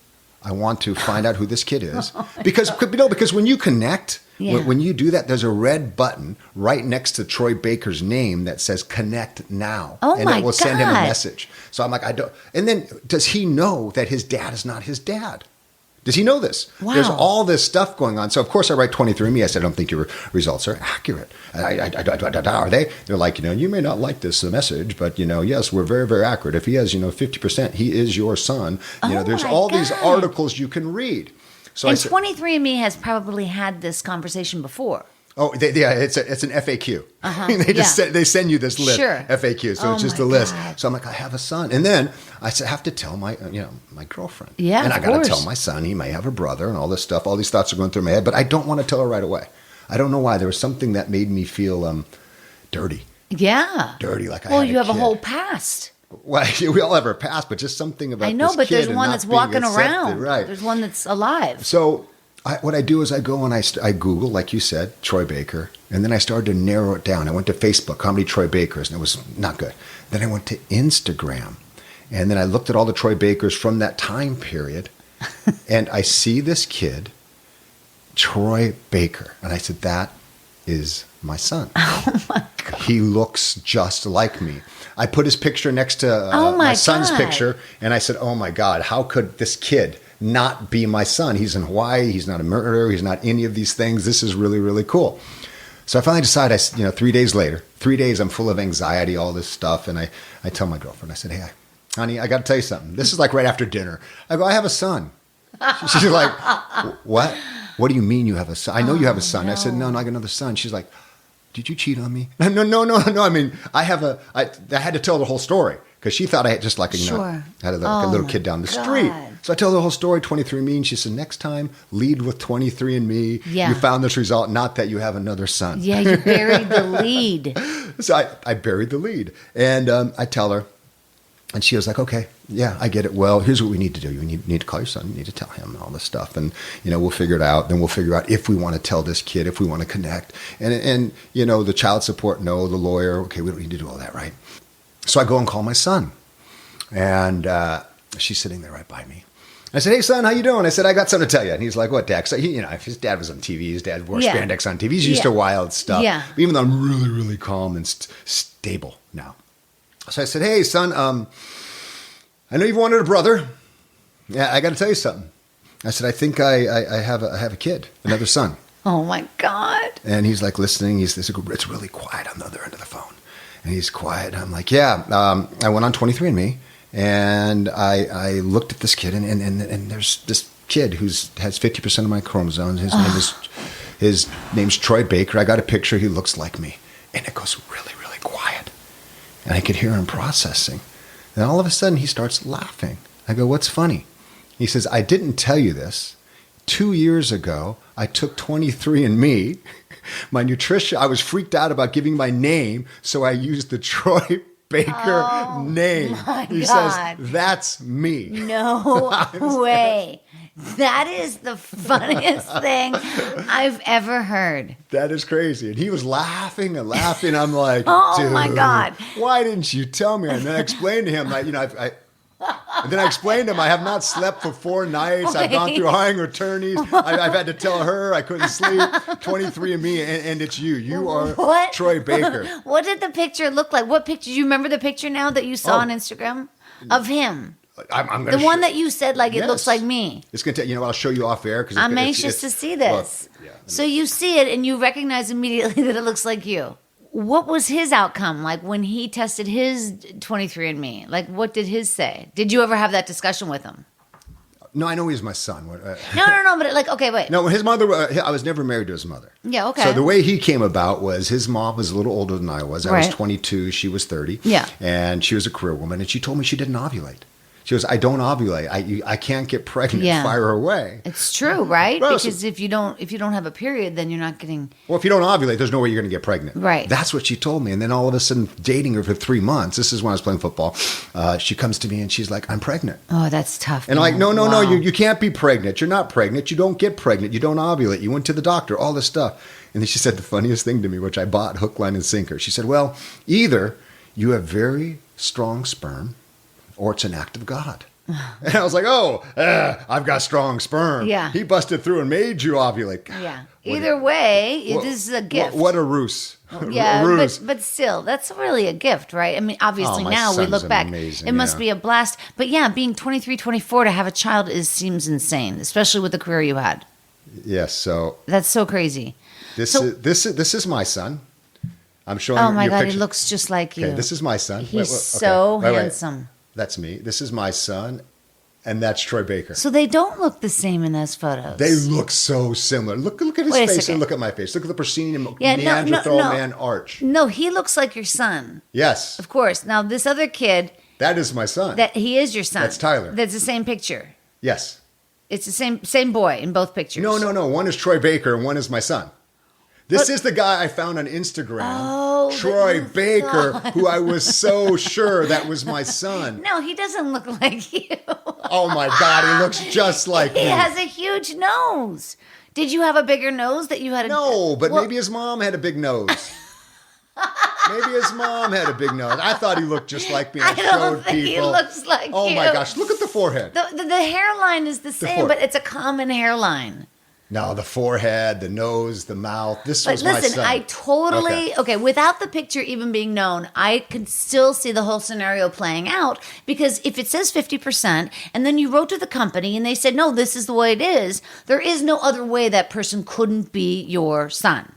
I want to find out who this kid is. Because when you connect, when you do that, there's a red button right next to Troy Baker's name that says connect now. Oh and it will send him a message. So I'm like, I don't. And then does he know that his dad is not his dad? Does he know this? Wow. There's all this stuff going on. So, of course, I write 23andMe. I said, I don't think your results are accurate. Are they? They're like, you may not like this message, but, yes, we're very, very accurate. If he has, 50%, he is your son. There's all these articles you can read. So and 23andMe has probably had this conversation before. Oh, it's an FAQ. They send you this list, FAQ. So it's just a list. God. So I'm like, I have a son, and then I have to tell my my girlfriend. Yeah, and I got to tell my son he may have a brother, and all this stuff. All these thoughts are going through my head, but I don't want to tell her right away. I don't know why. There was something that made me feel dirty. Yeah, dirty. Like you have a whole past. Well, we all have our past, but just something about I know, this but kid there's one that's walking around. Right. There's one that's alive. So. What I do is I go and I Google, like you said, Troy Baker, and then I started to narrow it down. I went to Facebook, how many Troy Bakers, and it was not good. Then I went to Instagram, and then I looked at all the Troy Bakers from that time period, and I see this kid, Troy Baker, and I said, that is my son. Oh my God. He looks just like me. I put his picture next to my son's picture, and I said, oh my God, how could this kid not be my son? He's in Hawaii. He's not a murderer. He's not any of these things. This is really, really cool. So I finally decide, 3 days later, 3 days, I'm full of anxiety, all this stuff. And I tell my girlfriend, I said, hey, honey, I got to tell you something. This is like right after dinner. I go, I have a son. She's like, what? What do you mean you have a son? I know you have a son. No. I said, no, I got another son. She's like, did you cheat on me? No. I mean, I had to tell the whole story because she thought I had just like, had a little kid down the street. So I tell the whole story, 23andMe, and she said, next time, lead with 23andMe. Yeah. You found this result, not that you have another son. Yeah, you buried the lead. So I buried the lead. And I tell her, and she was like, okay, yeah, I get it. Well, here's what we need to do. You need to call your son. You need to tell him all this stuff. And, we'll figure it out. Then we'll figure out if we want to tell this kid, if we want to connect. And the child support, no, the lawyer, okay, we don't need to do all that, right? So I go and call my son. And she's sitting there right by me. I said, hey, son, how you doing? I said, I got something to tell you. And he's like, what, Dad? So if his dad was on TV, his dad wore spandex on TV. He's used to wild stuff. Yeah. Even though I'm really, really calm and stable now. So I said, hey, son, I know you've wanted a brother. Yeah, I got to tell you something. I said, I think I have a kid, another son. Oh, my God. And he's like listening. It's really quiet on the other end of the phone. And he's quiet. I'm like, yeah, I went on 23andMe. And I looked at this kid, and there's this kid who has 50% of my chromosomes. His name's Troy Baker. I got a picture. He looks like me. And it goes really, really quiet. And I could hear him processing. Then all of a sudden, he starts laughing. I go, what's funny? He says, I didn't tell you this. 2 years ago, I took 23andMe. My nutrition, I was freaked out about giving my name, so I used the Troy Baker name. He says, that's me. No way. That is the funniest thing I've ever heard. That is crazy. And he was laughing and laughing. I'm like, oh, dude, my God. Why didn't you tell me? And then I explained to him, and then I explained to him, I have not slept for 4 nights. Okay. I've gone through hiring attorneys. I've had to tell her I couldn't sleep. 23andMe, and it's you. You are What? Troy Baker. What did the picture look like? What picture? Do you remember the picture now that you saw on Instagram of him? I'm The one that you said, like, it Yes. looks like me. It's going to, I'll show you off air. I'm anxious to see this. Look, yeah. So you see it and you recognize immediately that it looks like you. What was his outcome like when he tested his 23andMe? Like, what did his say? Did you ever have that discussion with him? No, I know he's my son. No, but like, okay, wait. No, his mother, I was never married to his mother. Yeah, okay. So the way he came about was his mom was a little older than I was. I was Right. 22, she was 30. Yeah. And she was a career woman, and she told me she didn't ovulate. She goes, I don't ovulate. I can't get pregnant. Yeah. Fire her away. It's true, right? Well, Because if you don't have a period, then you're not getting. Well, if you don't ovulate, there's no way you're going to get pregnant. Right. That's what she told me. And then all of a sudden, dating her for 3 months, this is when I was playing football, she comes to me and she's like, I'm pregnant. Oh, that's tough. And I'm like, man. no, Wow. you can't be pregnant. You're not pregnant. You don't get pregnant. You don't ovulate. You went to the doctor, all this stuff. And then she said the funniest thing to me, which I bought hook, line, and sinker. She said, well, either you have very strong sperm or it's an act of God. And I was like, I've got strong sperm. Yeah. He busted through and made you ovulate. Yeah. Either way, this is a gift. What a ruse. Yeah, A ruse. but still, that's really a gift, right? I mean, obviously Oh, my now we son's look back, amazing, it must yeah. be a blast. But yeah, being 23, 24 to have a child seems insane, especially with the career you had. Yes, so That's so crazy. this So- is my son. I'm showing Oh you my your God, picture. he looks just like you. Okay, this is my son. He's okay, so wait. handsome. That's me. This is my son, and that's Troy Baker. So they don't look the same in those photos. They look so similar. Look at his Wait a face second. and look at my face. Look at the proscenium Yeah, no, Neanderthal no. man arch. No, he looks like your son, Yes, of course. Now this other kid, that is my son. that he is your son. That's Tyler. That's the same picture. Yes. It's the same boy in both pictures. No. One is Troy Baker and one is my son. This is the guy I found on Instagram. Oh, that Troy you Baker, thought. who I was so sure that was my son. No, he doesn't look like you. Oh my God, he looks just like He me. has a huge nose. Did you have a bigger nose that you had? No, but Well, maybe his mom had a big nose. Maybe his mom had a big nose. I thought he looked just like me. I I don't showed think people. he looks like Oh you. my gosh, look at the forehead. The hairline is the same, forehead. but it's a common hairline. No, the forehead, the nose, the mouth. This But was my listen, son. I totally okay. Without the picture even being known, I could still see the whole scenario playing out, because if it says 50% and then you wrote to the company and they said, no, this is the way it is, there is no other way that person couldn't be your son.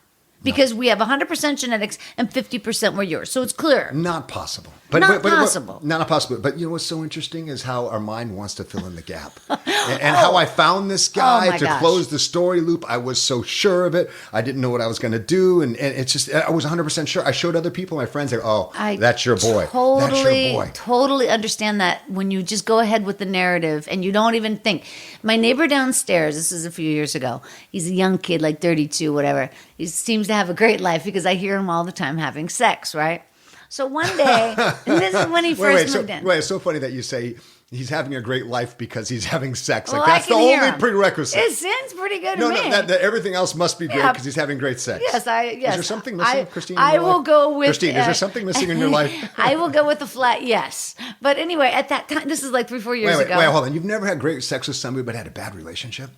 because we have 100% genetics and 50% were yours. So it's clear. Not possible. Not possible. Not possible. But you know what's so interesting is how our mind wants to fill in the gap. And how I found this guy to close the story loop. I was so sure of it. I didn't know what I was going to do. And it's just, I was 100% sure. I showed other people, my friends, that's your boy. That's your boy. Totally understand that when you just go ahead with the narrative and you don't even think. My neighbor downstairs, this is a few years ago, he's a young kid, like 32, whatever. He seems to have a great life because I hear him all the time having sex, right? So one day, and this is when he first moved in. Wait, it's so funny that you say he's having a great life because he's having sex. Well, like that's the only prerequisite. It seems pretty good to me. No, that everything else must be great because he's having great sex. Yes. Is there something missing, Christine? I will go with Christine. Is there something missing in your life? I will go with the flat yes. But anyway, at that time, this is like 3-4 years ago. Wait, hold on. You've never had great sex with somebody but had a bad relationship?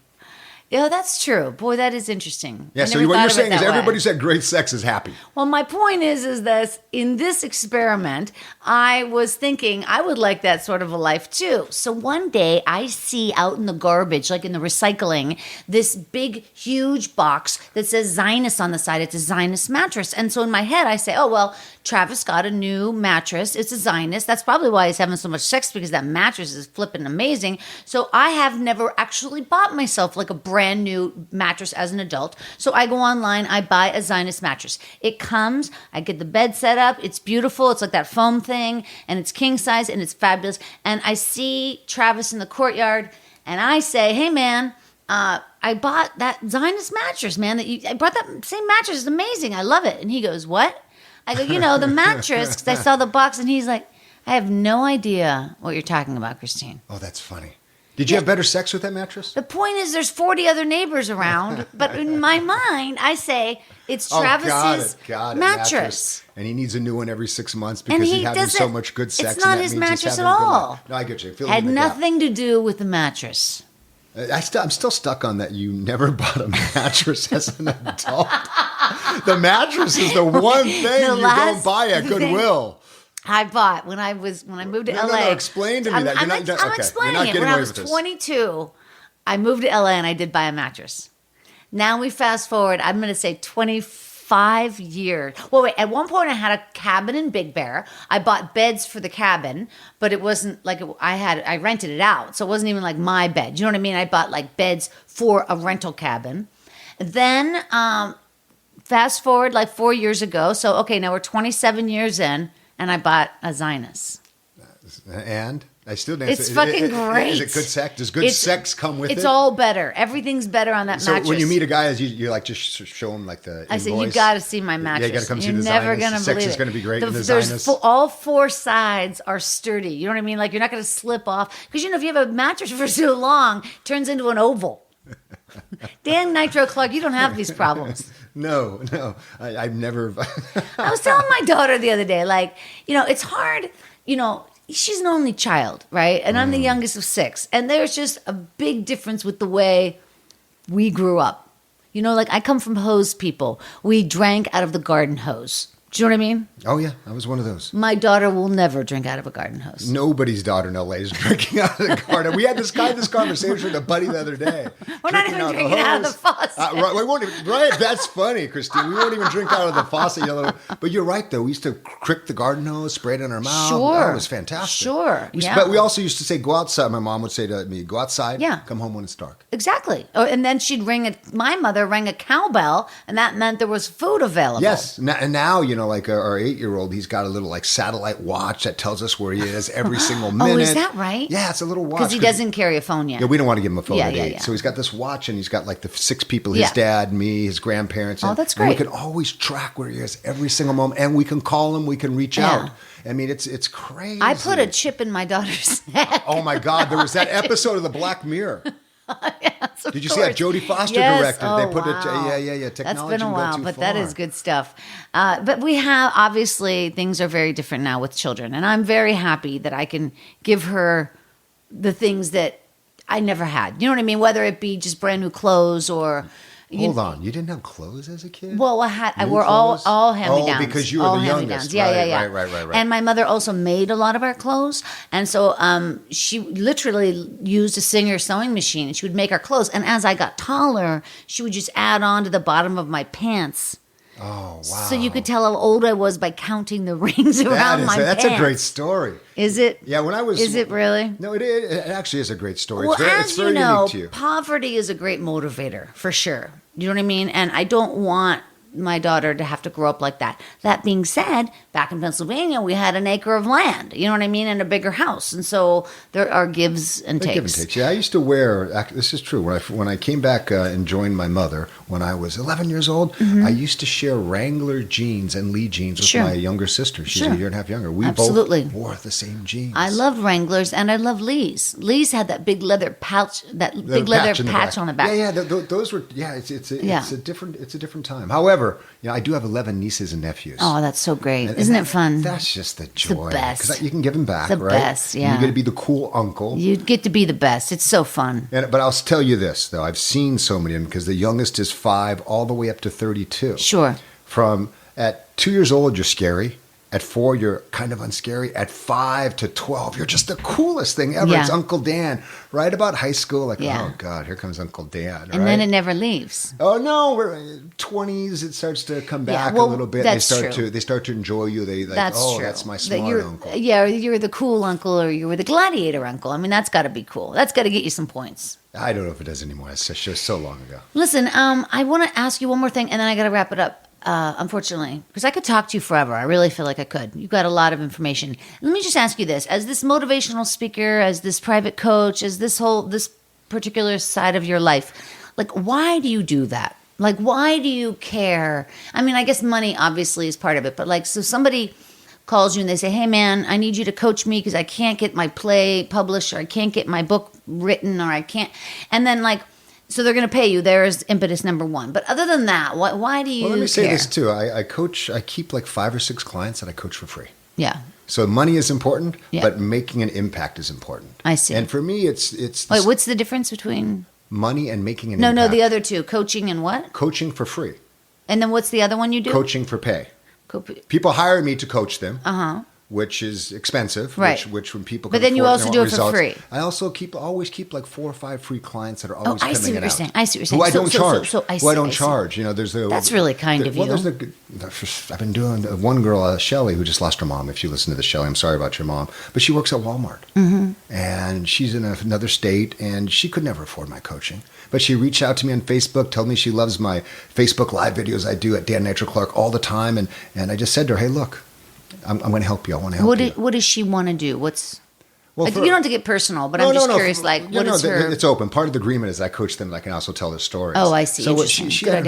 Yeah, that's true. Boy, that is interesting. Yeah, so what you're saying is everybody who's had great sex is happy. Well, my point is that in this experiment, I was thinking I would like that sort of a life too. So one day I see out in the garbage, like in the recycling, this big, huge box that says Zionist on the side. It's a Zionist mattress. And so in my head, I say, oh, well, Travis got a new mattress. It's a Zionist. That's probably why he's having so much sex, because that mattress is flipping amazing. So I have never actually bought myself like a brand new mattress as an adult. So I go online, I buy a Zionist mattress. It comes, I get the bed set up. It's beautiful. It's like that foam thing, and it's king size, and it's fabulous. And I see Travis in the courtyard, and I say, hey, man, I bought that Zionist mattress, man. I brought that same mattress. It's amazing. I love it. And he goes, what? I go, the mattress, because I saw the box, and he's like, I have no idea what you're talking about, Christine. Oh, that's funny. Did you have better sex with that mattress? The point is there's 40 other neighbors around, but in my mind, I say it's Travis's mattress. And he needs a new one every 6 months because he's having so much good sex. It's not his mattress at all. No, I get you. Had nothing to do with the mattress. I'm still stuck on that. You never bought a mattress as an adult. The mattress is the one thing you don't buy at Goodwill. I bought when I moved to LA. No, explain to me that. I'm explaining it. When I was 22, I moved to LA and I did buy a mattress. Now we fast forward, I'm going to say 25 years. Well, wait, at one point I had a cabin in Big Bear. I bought beds for the cabin, but it wasn't like I rented it out. So it wasn't even like my bed. You know what I mean? I bought like beds for a rental cabin. Then fast forward like 4 years ago. So, okay, now we're 27 years in. And I bought a Zionist. And? I still dance. It's fucking great. Is it good sex? Does good sex come with it? It's all better. Everything's better on that mattress. So when you meet a guy, you like just show him like the invoice? I said, you got to see my mattress. Yeah, you got to come see the Zionist. You're never going to believe it. Sex is going to be great in the Zionist. All four sides are sturdy. You know what I mean? Like you're not going to slip off. Because if you have a mattress for so long, it turns into an oval. Dan Nitro Clark, you don't have these problems. No, I've never. I was telling my daughter the other day, it's hard, she's an only child, right? And I'm the youngest of 6. And there's just a big difference with the way we grew up. I come from hose people. We drank out of the garden hose. Do you know what I mean? Oh, yeah. I was one of those. My daughter will never drink out of a garden hose. Nobody's daughter in LA is drinking out of the garden. We had this conversation with a buddy the other day. We're not even drinking out of the faucet. Right. That's funny, Christine. We won't even drink out of the faucet. But you're right, though. We used to crick the garden hose, spray it in our mouth. Sure. Oh, it was fantastic. Sure. But we also used to say, go outside. My mom would say to me, go outside, come home when it's dark. Exactly. And then my mother rang a cowbell, and that meant there was food available. Yes. And now, like our 8-year-old, he's got a little like satellite watch that tells us where he is every single minute. Oh, is that right? Yeah, it's a little watch. Because he doesn't carry a phone yet. Yeah, we don't want to give him a phone at 8. Yeah. So he's got this watch, and he's got like the 6 people, his dad, me, his grandparents. Oh, that's great. And we can always track where he is every single moment, and we can call him, we can reach out. I mean, it's crazy. I put a chip in my daughter's neck. Oh, my God. There was that episode of The Black Mirror. Yes, Did you see that? Jodie Foster directed. Oh, they put wow. Technology That's been a while, but far. that is good stuff. But we have, obviously, things are very different now with children. And I'm very happy that I can give her the things that I never had. You know what I mean? Whether it be just brand new clothes or... Hold on, you didn't have clothes as a kid? Well, we're all hand-me-downs. Oh, because you were the youngest. Yeah. Right. And my mother also made a lot of our clothes. And so she literally used a Singer sewing machine, and she would make our clothes. And as I got taller, she would just add on to the bottom of my pants Oh, wow. So you could tell how old I was by counting the rings around my That's pants. a great story. Is it? Yeah, when I was... Is it really? No, it actually is a great story. Well, it's very unique to you. poverty is a great motivator, for sure. You know what I mean? And I don't want my daughter to have to grow up like that. That being said, back in Pennsylvania, we had an acre of land, you know what I mean, and a bigger house. And so there are gives and takes. Give and takes. Yeah, I used to wear, this is true, when I came back and joined my mother when I was 11 years old, I used to share Wrangler jeans and Lee jeans with my younger sister. She's a year and a half younger. We both wore the same jeans. I loved Wranglers and I love Lee's. Lee's had that big leather pouch, patch on the back. Yeah, those were, it's a different time. However, I do have 11 nieces and nephews. Oh, that's so great. Isn't it fun? That's just the joy. It's the best. Because you can give them back, the right? Best, yeah. You get to be the cool uncle. You get to be the best. It's so fun. But I'll tell you this, though. I've seen so many of them because the youngest is 5 all the way up to 32. Sure. At 2 years old, you're scary. At 4, you're kind of unscary. At 5 to 12, you're just the coolest thing ever. Yeah. It's Uncle Dan. Right about high school, oh, God, here comes Uncle Dan. And then it never leaves. Oh, no, we're 20s, it starts to come back a little bit. That's they start to enjoy you. That's my smart uncle. Yeah, you're the cool uncle or you're the gladiator uncle. I mean, that's got to be cool. That's got to get you some points. I don't know if it does anymore. It's just so long ago. Listen, I want to ask you one more thing, and then I got to wrap it up. Unfortunately, because I could talk to you forever. I really feel like I could. You've got a lot of information. Let me just ask you this: as this motivational speaker, as this private coach, as this particular side of your life, like, why do you do that? Like, why do you care? I mean, I guess money obviously is part of it, but like, so somebody calls you and they say, "Hey, man, I need you to coach me because I can't get my play published, or I can't get my book written, or I can't," and then like. So they're going to pay you. There's impetus number one. But other than that, why do you care? Well, let me say this too. I coach. I keep like 5 or 6 clients that I coach for free. Yeah. So money is important, but making an impact is important. I see. And for me, it's. Wait, what's the difference between money and making an impact? No, the other two, coaching and what? Coaching for free. And then what's the other one you do? Coaching for pay. People hire me to coach them. Which is expensive, right? Which when people, but then you also do it for free. I also always keep like 4 or 5 free clients that are always coming out. I see what you're saying. I see what you're saying. Who I don't charge. Who I don't charge. That's really kind of you. I've been doing one girl, Shelly, who just lost her mom. If you listen to the Shelly, I'm sorry about your mom, but she works at Walmart, and she's in another state, and she could never afford my coaching. But she reached out to me on Facebook, told me she loves my Facebook Live videos I do at Dan Nitro Clark all the time, and I just said to her, "Hey, look. I'm going to help you. I want to help you." What does she want to do? You don't have to get personal, but I'm just curious. Her? It's open. Part of the agreement is I coach them, and I can also tell their stories. Oh, I see. So she had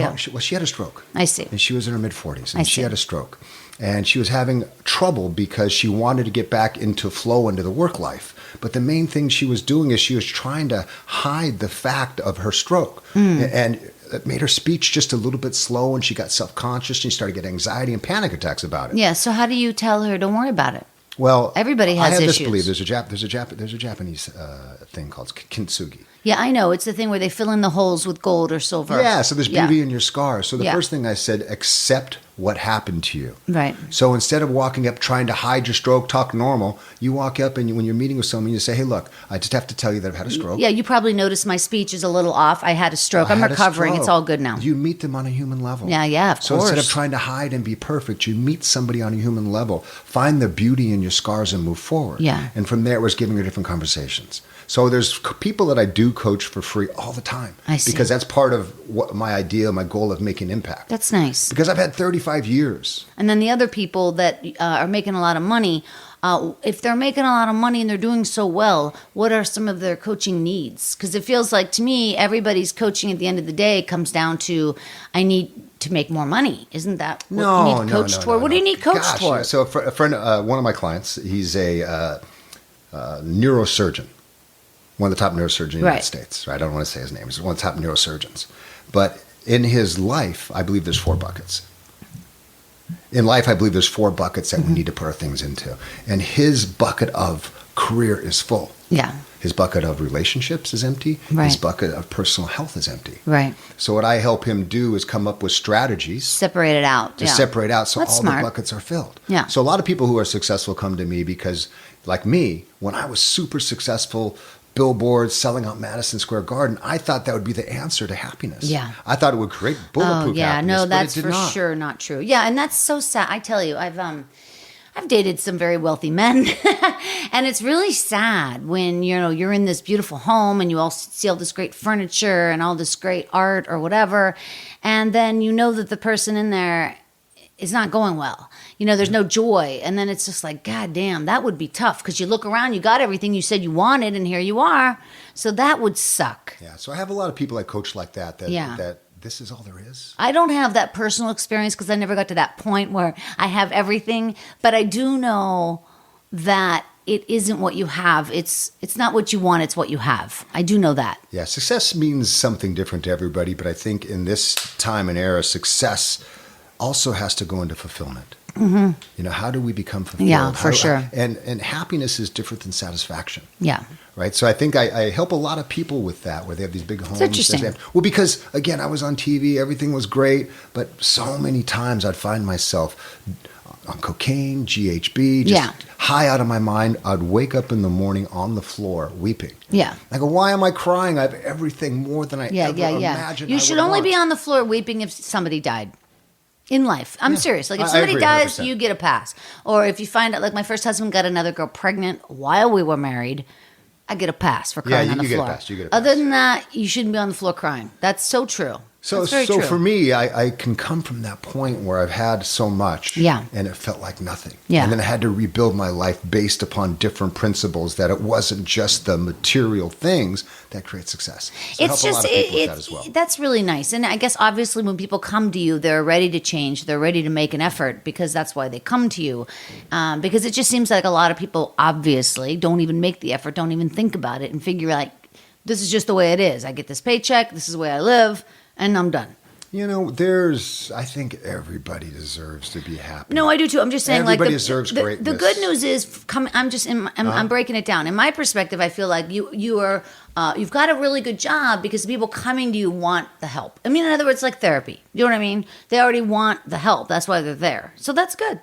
a stroke. I see. And she was in her mid-40s, and she had a stroke, and she was having trouble because she wanted to get back into flow into the work life. But the main thing she was doing is she was trying to hide the fact of her stroke, and it made her speech just a little bit slow, and she got self-conscious, and she started getting anxiety and panic attacks about it. Yeah, so how do you tell her, don't worry about it? Well, everybody has issues. I have this belief. There's a Japanese thing called kintsugi. Yeah, I know. It's the thing where they fill in the holes with gold or silver. Yeah, so there's beauty in your scars. So the first thing I said, accept what happened to you. Right. So instead of walking up trying to hide your stroke, talk normal, you walk up and when you're meeting with someone, you say, "Hey, look, I just have to tell you that I've had a stroke." Yeah, you probably noticed my speech is a little off. I had a stroke. I'm recovering. It's all good now. You meet them on a human level. Yeah, of course. So instead of trying to hide and be perfect, you meet somebody on a human level, find the beauty in your scars and move forward. Yeah. And from there, it was giving her different conversations. So there's people that I do coach for free all the time. I see. Because that's part of what my goal of making impact. That's nice. Because I've had 35 years. And then the other people that are making a lot of money, if they're making a lot of money and they're doing so well, what are some of their coaching needs? Because it feels like to me, everybody's coaching at the end of the day comes down to, I need to make more money. Isn't that what you need coached toward? What do you need coached toward? So a friend, one of my clients, he's a neurosurgeon. One of the top neurosurgeons in the United States. Right? I don't want to say his name. He's one of the top neurosurgeons. But in his life, I believe there's 4 buckets. In life, I believe there's 4 buckets that we need to put our things into. And his bucket of career is full. Yeah. His bucket of relationships is empty. Right. His bucket of personal health is empty. Right. So what I help him do is come up with strategies. Separate it out. To separate out so That's all smart. the buckets are filled. Yeah. So a lot of people who are successful come to me because, like me, when I was super successful, billboards selling out Madison Square Garden, I thought that would be the answer to happiness. Yeah. I thought it would create bulletproof happiness. No, but that's it did for not. sure not true. Yeah, and that's so sad. I tell you, I've dated some very wealthy men, and it's really sad when you're in this beautiful home and you all see all this great furniture and all this great art or whatever, and then you know that the person in there is not going well. There's no joy, and then it's just like, God damn, that would be tough because you look around, you got everything you said you wanted, and here you are. So that would suck. Yeah, so I have a lot of people I coach like that this is all there is. I don't have that personal experience because I never got to that point where I have everything, but I do know that it isn't what you have. It's not what you want, it's what you have. I do know that. Yeah, success means something different to everybody, but I think in this time and era, success also has to go into fulfillment. Mm-hmm. How do we become fulfilled? Yeah, for sure. And happiness is different than satisfaction. Yeah. Right. So I think I help a lot of people with that, where they have these big homes. It's interesting. Well, because again, I was on TV, everything was great, but so many times I'd find myself on cocaine, GHB, just high out of my mind. I'd wake up in the morning on the floor weeping. Yeah. I go, why am I crying? I have everything more than I ever imagined. You should only be on the floor weeping if somebody died. In life. I'm serious. Like if somebody agree, dies, 100%. you get a pass. Or if you find out, like my first husband got another girl pregnant while we were married, I get a pass for crying on the floor. You get a pass. Other than that, you shouldn't be on the floor crying. That's so true. So That's very true. for me, I can come from that point where I've had so much, and it felt like nothing. Yeah. And then I had to rebuild my life based upon different principles, that it wasn't just the material things that create success. So It's I help a lot of people with that it's as well. that's really nice. And I guess obviously when people come to you, they're ready to change. They're ready to make an effort because that's why they come to you. Because it just seems like a lot of people obviously don't even make the effort, don't even think about it and figure like, this is just the way it is. I get this paycheck. This is the way I live. And I'm done. I think everybody deserves to be happy. No, I do too. I'm just saying, everybody like deserves the greatness. good news is, I'm breaking it down. In my perspective, I feel like you've got a really good job because the people coming to you want the help. I mean, in other words, like therapy. You know what I mean? They already want the help. That's why they're there. So that's good.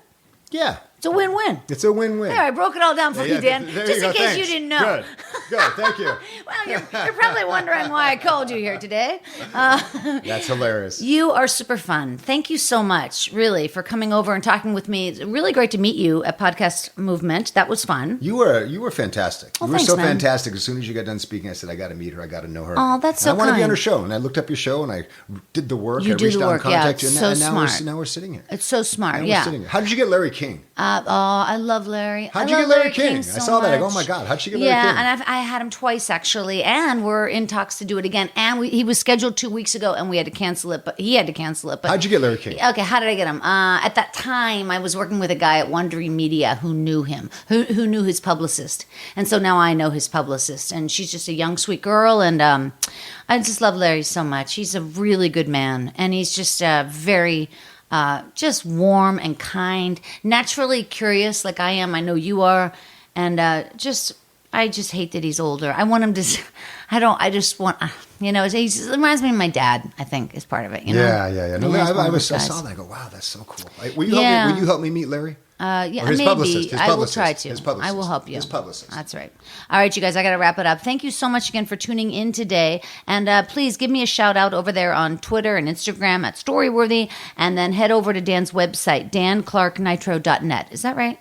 Yeah. It's a win-win. It's a win-win. There, I broke it all down for you, Dan. There Just you in go. case Thanks. you didn't know. Good. Thank you. Well, you're probably wondering why I called you here today. That's hilarious. You are super fun. Thank you so much, really, for coming over and talking with me. It's really great to meet you at Podcast Movement. That was fun. You were fantastic. Well, you were thanks, so man. fantastic. As soon as you got done speaking, I said, I got to meet her. I got to know her. Oh, that's so I want to be on kind. her show. And I looked up your show and I did the work. You I do reached the out work, and contacted yeah, you. it's so And smart. now we're sitting here. It's so smart, Now we're yeah. sitting here. How did you get Larry King? I love Larry. How'd I you love get Larry King? so I saw that. I go, much. oh my God, how'd you get Larry King? Yeah, and I had him twice actually, and we're in talks to do it again. And he was scheduled 2 weeks ago, and we had to cancel it. But he had to cancel it. But How'd you get Larry King? Okay, how did I get him? At that time, I was working with a guy at Wondery Media who knew him, who knew his publicist, and so now I know his publicist, and she's just a young, sweet girl, and I just love Larry so much. He's a really good man, and he's just very. Just warm and kind, naturally curious like I am. I know you are, and I just hate that he's older. I want him to. I just want. He reminds me of my dad. I think is part of it. Yeah. No, Yeah, I he's one of those saw guys. that. I go, wow, that's so cool. Will you help me meet Larry? Yeah, Or his maybe. publicist, his I will publicist, try to. his publicist, I will help you. his publicist. That's right. All right, you guys, I got to wrap it up. Thank you so much again for tuning in today. And please give me a shout out over there on Twitter and Instagram at Storyworthy. And then head over to Dan's website, danclarknitro.net. Is that right?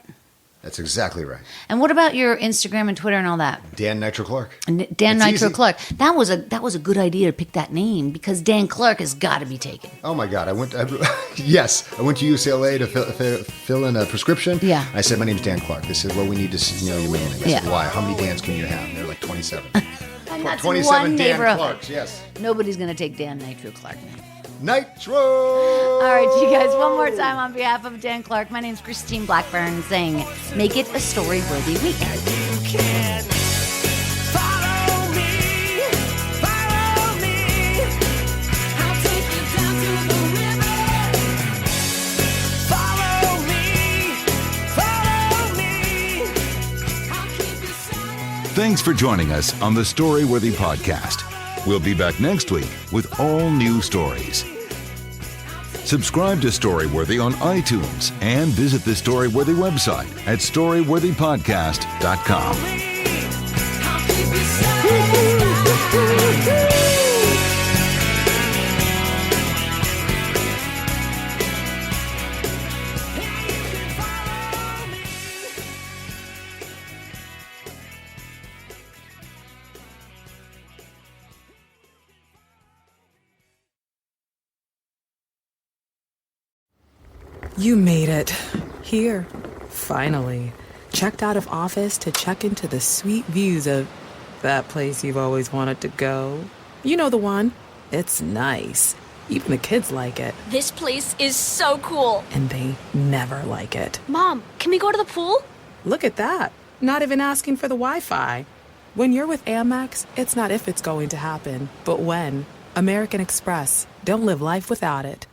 That's exactly right. And what about your Instagram and Twitter and all that? Dan Nitro Clark. Dan It's Nitro easy. Clark. That was a good idea to pick that name because Dan Clark has got to be taken. Oh my God! I went to UCLA to fill in a prescription. Yeah. I said, my name's Dan Clark. They said, well, we need to know your middle name. I said, Yeah. why? How many Dans can you have? And they're like 27. And that's 27 one Dan neighborhood. Clarks. Yes. Nobody's going to take Dan Nitro Clark name. Nitro. All right, you guys, one more time on behalf of Dan Clark, my name's Christine Blackburn saying, make it a story-worthy weekend. You can follow me. I'll take you down to the river. Follow me. I'll keep you silent. Thanks for joining us on the Storyworthy Podcast. We'll be back next week with all new stories. Subscribe to Storyworthy on iTunes and visit the Storyworthy website at storyworthypodcast.com. I'll keep you satisfied. You made it. Here, finally. Checked out of office to check into the sweet views of that place you've always wanted to go. You know the one. It's nice. Even the kids like it. This place is so cool. And they never like it. Mom, can we go to the pool? Look at that. Not even asking for the Wi-Fi. When you're with Amex, it's not if it's going to happen, but when. American Express. Don't live life without it.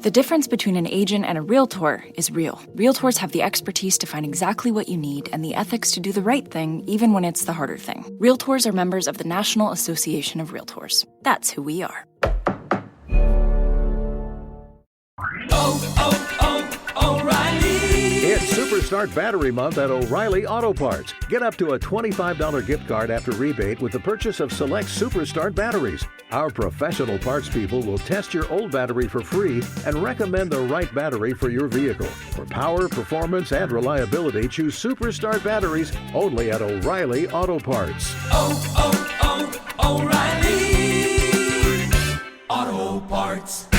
The difference between an agent and a realtor is real. Realtors have the expertise to find exactly what you need and the ethics to do the right thing, even when it's the harder thing. Realtors are members of the National Association of Realtors. That's who we are. It's Superstart Battery Month at O'Reilly Auto Parts. Get up to a $25 gift card after rebate with the purchase of select Superstart batteries. Our professional parts people will test your old battery for free and recommend the right battery for your vehicle. For power, performance, and reliability, choose Superstart batteries only at O'Reilly Auto Parts. O'Reilly Auto Parts.